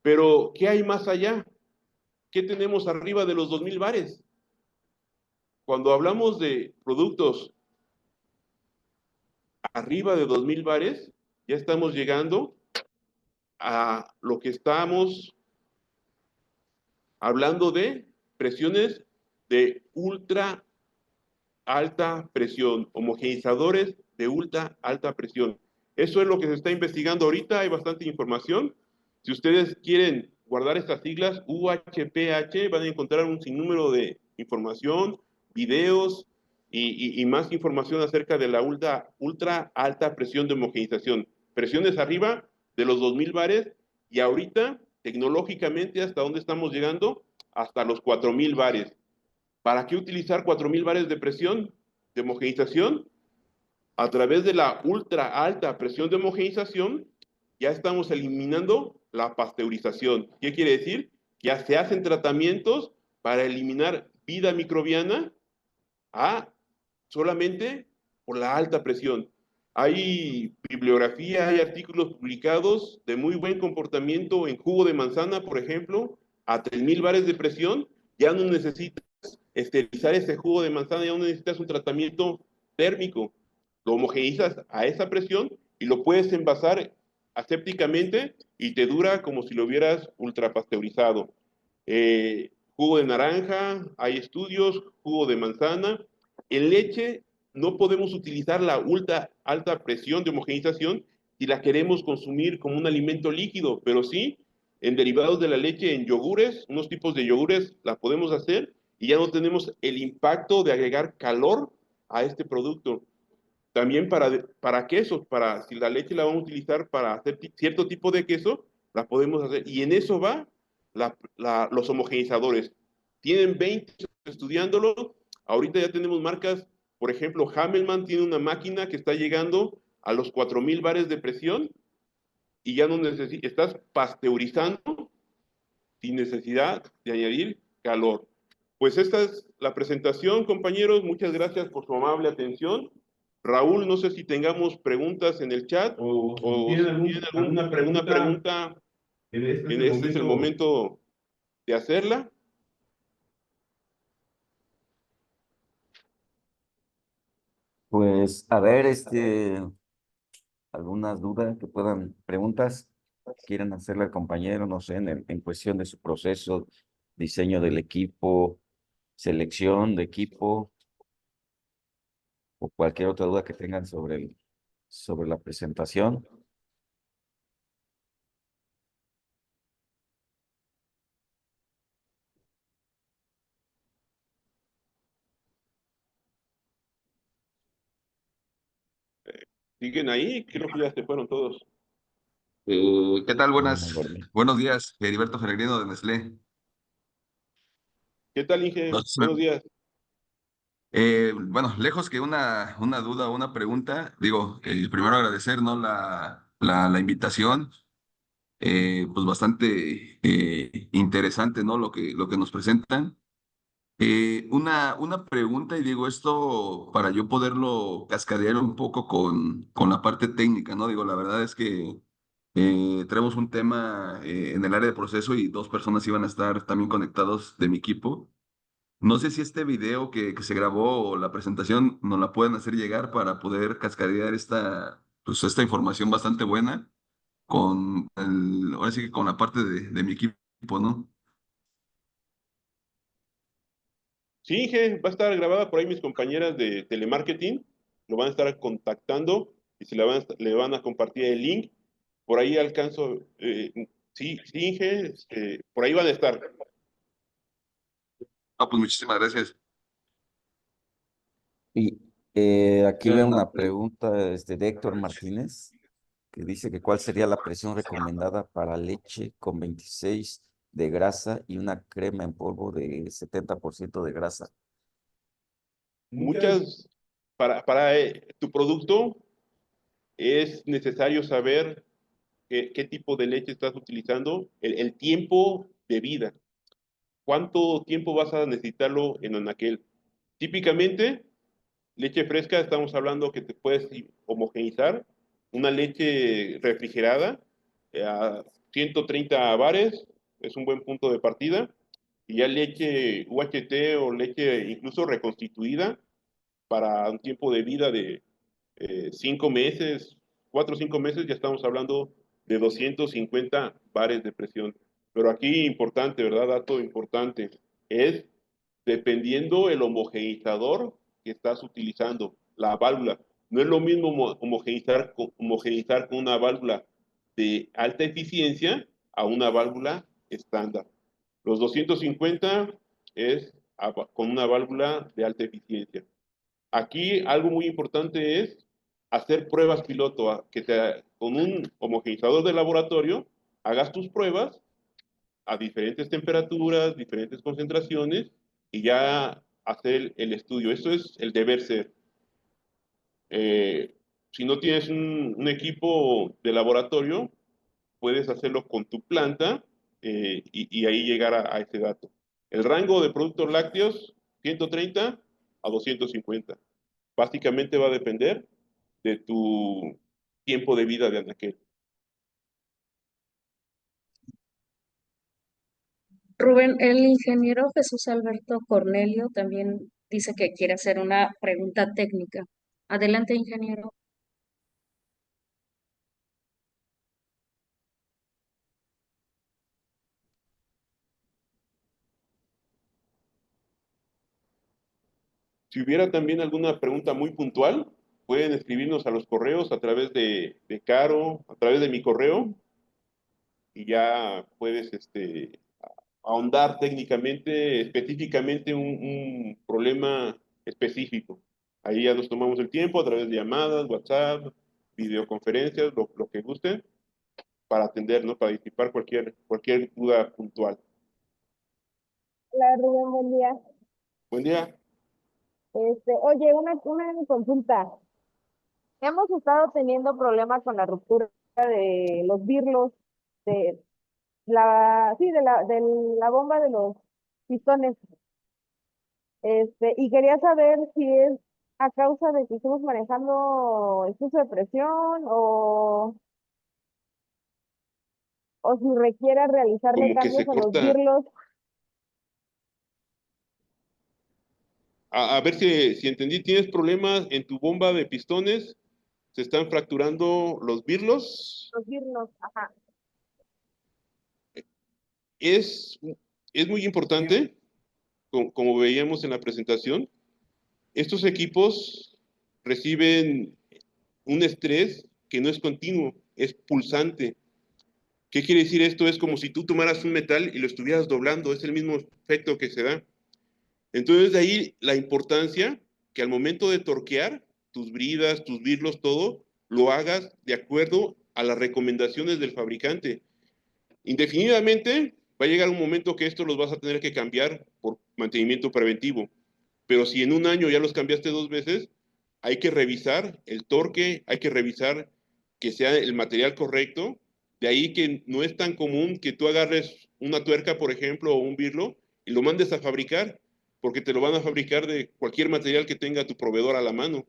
Pero, ¿qué hay más allá? ¿Qué tenemos arriba de los 2000 bares? Cuando hablamos de productos arriba de 2000 bares, ya estamos llegando a lo que estamos hablando de presiones de ultra alta presión, homogeneizadores de ultra alta presión. Eso es lo que se está investigando ahorita, hay bastante información. Si ustedes quieren guardar estas siglas, UHPH, van a encontrar un sinnúmero de información, videos y más información acerca de la ultra alta presión de homogeneización. Presiones arriba de los 2000 bares y ahorita, tecnológicamente, ¿hasta dónde estamos llegando? Hasta los 4000 bares. ¿Para qué utilizar 4000 bares de presión de homogeneización? A través de la ultra alta presión de homogeneización, ya estamos eliminando la pasteurización. ¿Qué quiere decir? Ya se hacen tratamientos para eliminar vida microbiana solamente por la alta presión. Hay bibliografía, hay artículos publicados de muy buen comportamiento en jugo de manzana, por ejemplo, a 3000 bares de presión, ya no necesitas esterilizar ese jugo de manzana, ya no necesitas un tratamiento térmico. Lo homogeneizas a esa presión y lo puedes envasar asépticamente y te dura como si lo hubieras ultrapasteurizado. Jugo de naranja, hay estudios, jugo de manzana. En leche no podemos utilizar la ultra alta presión de homogeneización si la queremos consumir como un alimento líquido, pero sí en derivados de la leche, en yogures, unos tipos de yogures, la podemos hacer y ya no tenemos el impacto de agregar calor a este producto. También para quesos, si la leche la vamos a utilizar para hacer cierto tipo de queso, la podemos hacer. Y en eso va los homogeneizadores. Tienen 20 años estudiándolo. Ahorita ya tenemos marcas, por ejemplo, Hamelman tiene una máquina que está llegando a los 4000 bares de presión y ya no necesitas, estás pasteurizando sin necesidad de añadir calor. Pues esta es la presentación, compañeros. Muchas gracias por su amable atención. Raúl, no sé si tengamos preguntas en el chat o si tienen alguna pregunta, este es el momento de hacerla. Pues, a ver, algunas dudas que puedan, preguntas quieran hacerle al compañero, no sé, en cuestión de su proceso, diseño del equipo, selección de equipo, o cualquier otra duda que tengan sobre la presentación. ¿Siguen ahí? Creo que ya se fueron todos. ¿Qué tal? Bueno, bueno. Buenos días, Heriberto Peregrino de Nestlé. ¿Qué tal, Inge? No sé si Buenos días. bueno, lejos que una duda o una pregunta, digo, primero agradecer, ¿no? La invitación, pues bastante interesante, ¿no? Lo que nos presentan. Una pregunta, y digo esto para yo poderlo cascadear un poco con la parte técnica, ¿no? Digo, la verdad es que tenemos un tema en el área de proceso y dos personas iban a estar también conectados de mi equipo. No sé si este video que se grabó o la presentación nos la pueden hacer llegar para poder cascadear pues esta información bastante buena ahora sí que con la parte de mi equipo, ¿no? Sí, Inge, va a estar grabada por ahí mis compañeras de telemarketing. Lo van a estar contactando y le van a compartir el link. Por ahí alcanzo. Sí, sí, Inge, por ahí van a estar. Ah, pues muchísimas gracias. Y aquí veo una pregunta de Héctor Martínez, que dice que cuál sería la presión recomendada para leche con 26 de grasa y una crema en polvo de 70% de grasa. Muchas, para tu producto es necesario saber qué tipo de leche estás utilizando, el tiempo de vida. ¿Cuánto tiempo vas a necesitarlo en anaquel? Típicamente, leche fresca, estamos hablando que te puedes homogeneizar. Una leche refrigerada a 130 bares es un buen punto de partida. Y ya leche UHT o leche incluso reconstituida para un tiempo de vida de 5 meses, 4 o 5 meses, ya estamos hablando de 250 bares de presión. Pero aquí importante, ¿verdad? Dato importante, es dependiendo el homogeneizador que estás utilizando, la válvula. No es lo mismo homogeneizar con una válvula de alta eficiencia a una válvula estándar. Los 250 es con una válvula de alta eficiencia. Aquí algo muy importante es hacer pruebas piloto, con un homogeneizador de laboratorio hagas tus pruebas a diferentes temperaturas, diferentes concentraciones y ya hacer el estudio. Eso es el deber ser. Si no tienes un equipo de laboratorio, puedes hacerlo con tu planta y ahí llegar a ese dato. El rango de productos lácteos, 130 a 250. Básicamente va a depender de tu tiempo de vida de anaquel. Rubén, el ingeniero Jesús Alberto Cornelio también dice que quiere hacer una pregunta técnica. Adelante, ingeniero. Si hubiera también alguna pregunta muy puntual, pueden escribirnos a los correos a través de Caro, a través de mi correo, y ya puedes ahondar técnicamente, específicamente un problema específico. Ahí ya nos tomamos el tiempo a través de llamadas, WhatsApp, videoconferencias, lo que gusten, para atender, ¿no? Para disipar cualquier duda puntual. Hola Rubén, buen día. Buen día. Oye, una consulta. Hemos estado teniendo problemas con la ruptura de los birlos, de de la bomba de los pistones. Y quería saber si es a causa de que estamos manejando exceso de presión o si requiere realizarle Como que se cambios a los corta. birlos. A ver si entendí, ¿tienes problemas en tu bomba de pistones? ¿Se están fracturando los birlos? Los birlos, ajá. Es, es muy importante, como veíamos en la presentación, estos equipos reciben un estrés que no es continuo, es pulsante. ¿Qué quiere decir esto? Es como si tú tomaras un metal y lo estuvieras doblando, es el mismo efecto que se da. Entonces, de ahí la importancia que al momento de torquear tus bridas, tus birlos, todo, lo hagas de acuerdo a las recomendaciones del fabricante. Indefinidamente, va a llegar un momento que esto los vas a tener que cambiar por mantenimiento preventivo. Pero si en un año ya los cambiaste 2 veces, hay que revisar el torque, hay que revisar que sea el material correcto. De ahí que no es tan común que tú agarres una tuerca, por ejemplo, o un birlo, y lo mandes a fabricar, porque te lo van a fabricar de cualquier material que tenga tu proveedor a la mano.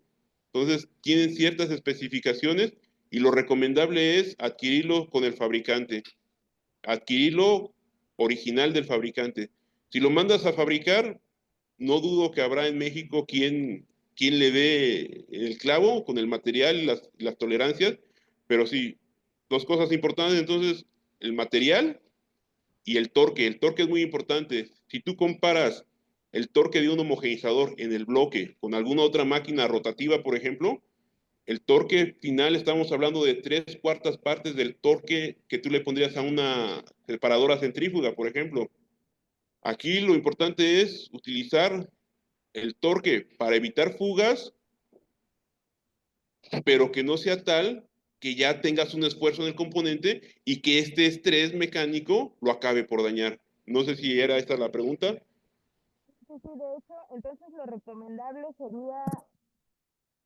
Entonces, tienen ciertas especificaciones y lo recomendable es adquirirlo con el fabricante, adquirirlo original del fabricante. Si lo mandas a fabricar, no dudo que habrá en México quien le dé el clavo con el material y las tolerancias, pero sí, dos cosas importantes, entonces, el material y el torque. El torque es muy importante. Si tú comparas el torque de un homogeneizador en el bloque con alguna otra máquina rotativa, por ejemplo, el torque final estamos hablando de 3/4 partes del torque que tú le pondrías a una separadora centrífuga, por ejemplo. Aquí lo importante es utilizar el torque para evitar fugas, pero que no sea tal que ya tengas un esfuerzo en el componente y que este estrés mecánico lo acabe por dañar. No sé si era esta la pregunta. Sí, sí, de hecho, entonces lo recomendable sería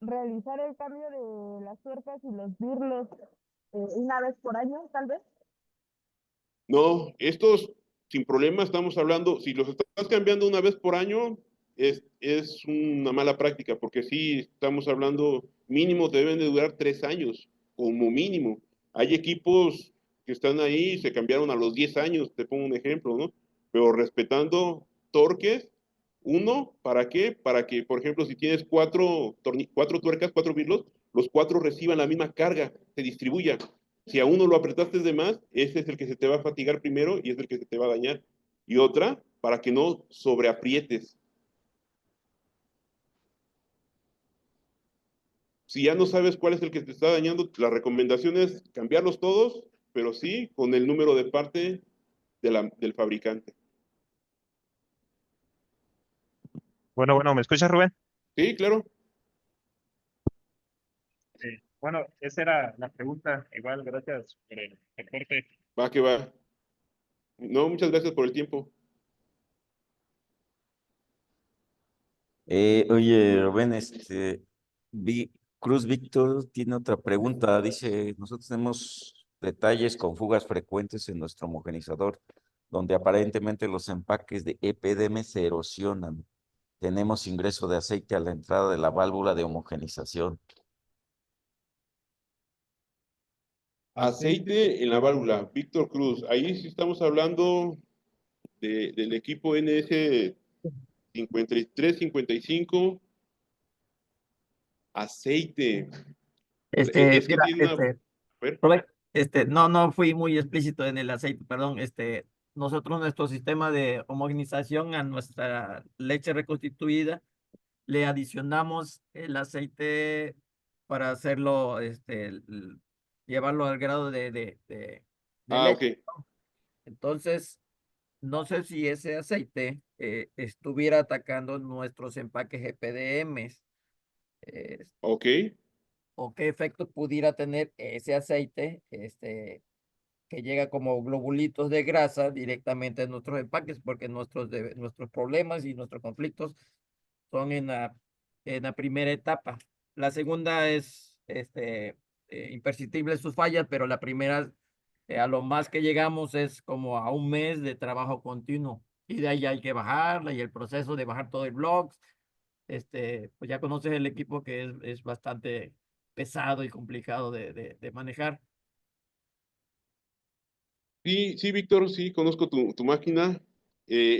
realizar el cambio de las tuercas y los birlos una vez por año, tal vez. No, estos sin problema estamos hablando, si los estás cambiando una vez por año, es una mala práctica, porque sí estamos hablando, mínimo deben de durar 3 años, como mínimo. Hay equipos que están ahí, se cambiaron a los 10 años, te pongo un ejemplo, ¿no? Pero respetando torques, uno, ¿para qué? Para que, por ejemplo, si tienes cuatro tuercas, 4 birlos, los 4 reciban la misma carga, se distribuya. Si a uno lo apretaste de más, ese es el que se te va a fatigar primero y es el que se te va a dañar. Y otra, para que no sobreaprietes. Si ya no sabes cuál es el que te está dañando, la recomendación es cambiarlos todos, pero sí con el número de parte del fabricante. Bueno, ¿me escuchas, Rubén? Sí, claro. Bueno, esa era la pregunta. Igual, gracias por el reporte. Va que va. No, muchas gracias por el tiempo. Oye, Rubén, Cruz Víctor tiene otra pregunta. Dice, nosotros tenemos detalles con fugas frecuentes en nuestro homogenizador, donde aparentemente los empaques de EPDM se erosionan. Tenemos ingreso de aceite a la entrada de la válvula de homogenización. Aceite en la válvula, Víctor Cruz. Ahí sí estamos hablando del equipo NS 53-55. Aceite. Es que Mira, tiene una... A ver. Rubén, no fui muy explícito en el aceite, perdón. Nosotros, nuestro sistema de homogenización a nuestra leche reconstituida, le adicionamos el aceite para hacerlo, llevarlo al grado de Ah, ok. leche. Entonces, no sé si ese aceite estuviera atacando nuestros empaques EPDMs. Ok. O qué efecto pudiera tener ese aceite, que llega como globulitos de grasa directamente a nuestros empaques, porque nuestros problemas y nuestros conflictos son en la primera etapa. La segunda es imperceptible sus fallas, pero la primera, a lo más que llegamos es como a un mes de trabajo continuo. Y de ahí hay que bajarla y el proceso de bajar todo el blog. Pues ya conoces el equipo que es bastante pesado y complicado de manejar. Sí, sí, Víctor, sí, conozco tu máquina.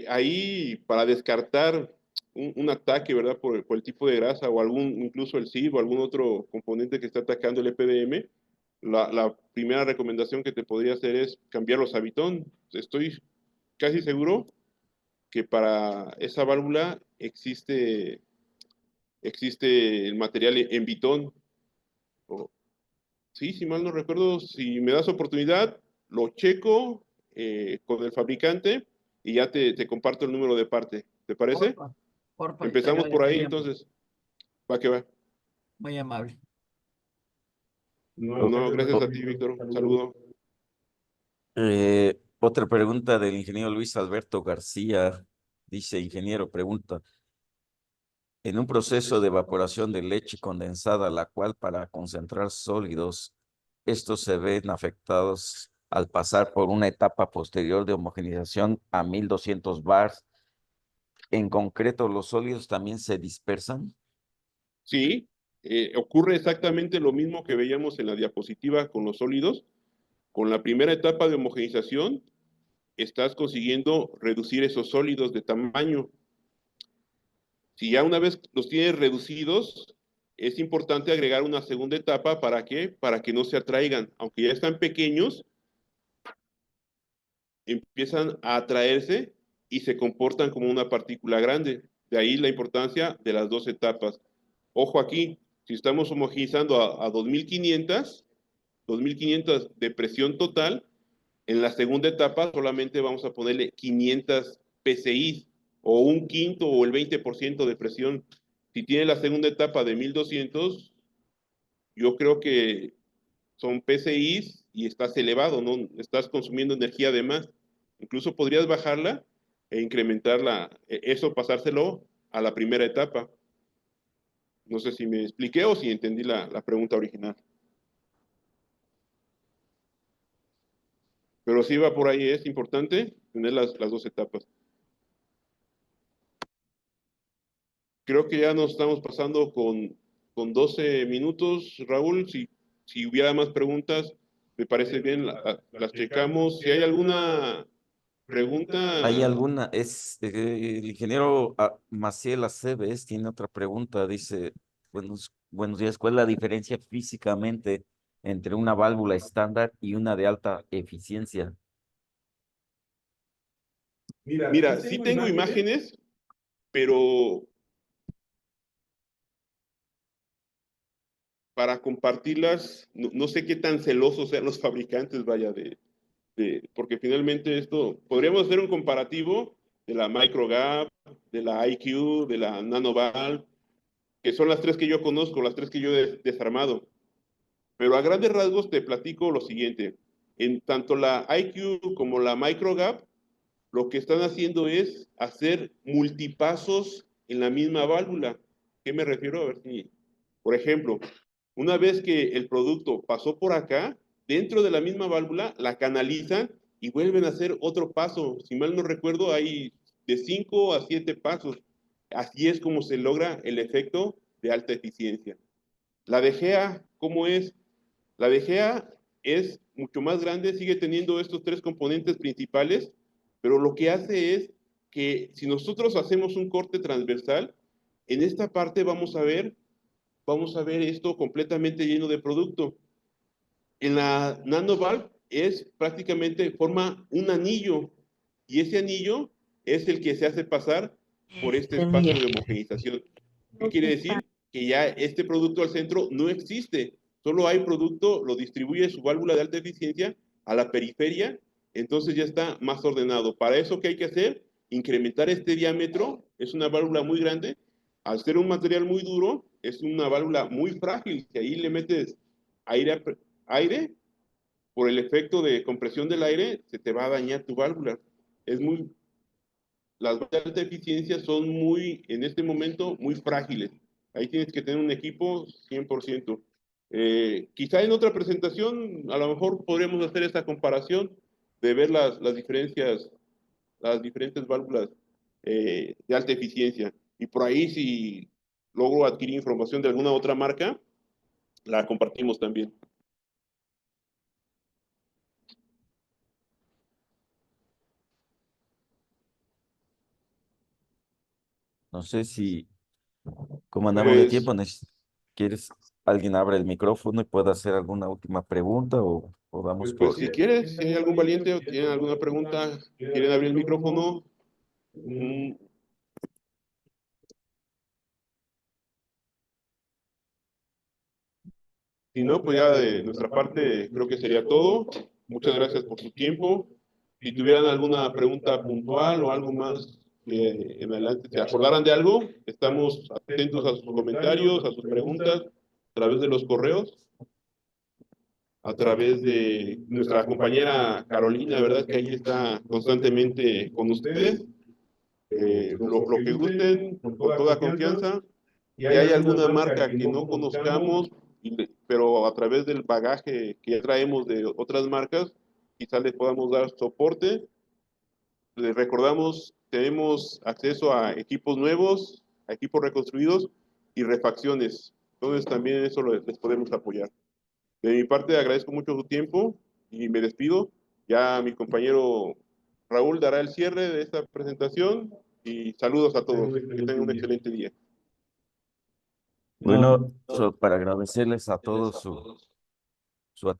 Ahí para descartar un ataque, ¿verdad? Por el tipo de grasa o incluso el SIB o algún otro componente que está atacando el EPDM, la primera recomendación que te podría hacer es cambiar los Avitón. Estoy casi seguro que para esa válvula existe el material en Vitón. Sí, si mal no recuerdo, si me das oportunidad, lo checo con el fabricante y ya te comparto el número de parte. ¿Te parece? Porfa, porfa, y te Empezamos por ahí, agradecería mucho. entonces. Va que va. Muy amable. No, gracias a ti, Víctor. Un saludo. Otra pregunta del ingeniero Luis Alberto García. Dice, ingeniero, pregunta, en un proceso de evaporación de leche condensada, la cual para concentrar sólidos, estos se ven afectados al pasar por una etapa posterior de homogenización a 1200 bars. En concreto, ¿los sólidos también se dispersan? Sí, ocurre exactamente lo mismo que veíamos en la diapositiva con los sólidos. Con la primera etapa de homogenización, estás consiguiendo reducir esos sólidos de tamaño. Si ya una vez los tienes reducidos, es importante agregar una segunda etapa. ¿Para qué? Para que no se atraigan. Aunque ya están pequeños, empiezan a atraerse y se comportan como una partícula grande. De ahí la importancia de las dos etapas. Ojo aquí, si estamos homogeneizando a 2500 de presión total, en la segunda etapa solamente vamos a ponerle 500 PSI o un quinto o el 20% de presión. Si tiene la segunda etapa de 1200, yo creo que son PSI y estás elevado, ¿no? Estás consumiendo energía de más. Incluso podrías bajarla e incrementarla, eso pasárselo a la primera etapa. No sé si me expliqué o si entendí la pregunta original. Pero sí va por ahí, es importante tener las dos etapas. Creo que ya nos estamos pasando con 12 minutos, Raúl. Si hubiera más preguntas, me parece bien, las checamos. Si hay alguna pregunta, ¿Hay alguna? El ingeniero Maciel Aceves tiene otra pregunta. Dice, buenos días, ¿cuál es la diferencia físicamente entre una válvula estándar y una de alta eficiencia? mira, sí tengo imágenes, pero para compartirlas, no sé qué tan celosos sean los fabricantes, vaya, porque finalmente esto, podríamos hacer un comparativo de la MicroGap, de la IQ, de la NanoValve, que son las tres que yo conozco, las tres que yo he desarmado. Pero a grandes rasgos te platico lo siguiente. En tanto la IQ como la MicroGap, lo que están haciendo es hacer multipasos en la misma válvula. ¿Qué me refiero? A ver si, por ejemplo, una vez que el producto pasó por acá, dentro de la misma válvula, la canalizan y vuelven a hacer otro paso. Si mal no recuerdo, hay de 5 a 7 pasos. Así es como se logra el efecto de alta eficiencia. La DGA, ¿cómo es? La DGA es mucho más grande, sigue teniendo estos tres componentes principales, pero lo que hace es que si nosotros hacemos un corte transversal, en esta parte vamos a ver esto completamente lleno de producto. En la NanoValve es prácticamente, forma un anillo, y ese anillo es el que se hace pasar por este espacio de homogenización. ¿Qué quiere decir? Que ya este producto al centro no existe, solo hay producto, lo distribuye su válvula de alta eficiencia a la periferia, entonces ya está más ordenado. Para eso, ¿qué hay que hacer? Incrementar este diámetro. Es una válvula muy grande. Al ser un material muy duro, es una válvula muy frágil. Si ahí le metes aire, por el efecto de compresión del aire, se te va a dañar tu válvula. Las válvulas de alta eficiencia son en este momento, muy frágiles. Ahí tienes que tener un equipo 100%. Quizá en otra presentación, a lo mejor podríamos hacer esta comparación de ver las diferencias, las diferentes válvulas de alta eficiencia. Y por ahí, si logro adquirir información de alguna otra marca, la compartimos también. No sé si, como andamos de Pues, tiempo, ¿quieres alguien abre el micrófono y pueda hacer alguna última pregunta o damos pues por... si quieres, si hay algún valiente o tienen alguna pregunta, quieren abrir el micrófono. Si no, pues ya de nuestra parte creo que sería todo. Muchas gracias por su tiempo. Si tuvieran alguna pregunta puntual o algo más en adelante, se acordaran de algo, estamos atentos a sus comentarios, a sus preguntas, a través de los correos, a través de nuestra compañera Carolina, ¿verdad? Que ahí está constantemente con ustedes. Lo que gusten, con toda confianza. Si hay alguna marca que no conozcamos, pero a través del bagaje que ya traemos de otras marcas, quizás les podamos dar soporte. Les recordamos, tenemos acceso a equipos nuevos, a equipos reconstruidos y refacciones. Entonces también eso les podemos apoyar. De mi parte agradezco mucho su tiempo y me despido. Ya mi compañero Raúl dará el cierre de esta presentación y saludos a todos. Que tengan un excelente día. Bueno, para agradecerles a todos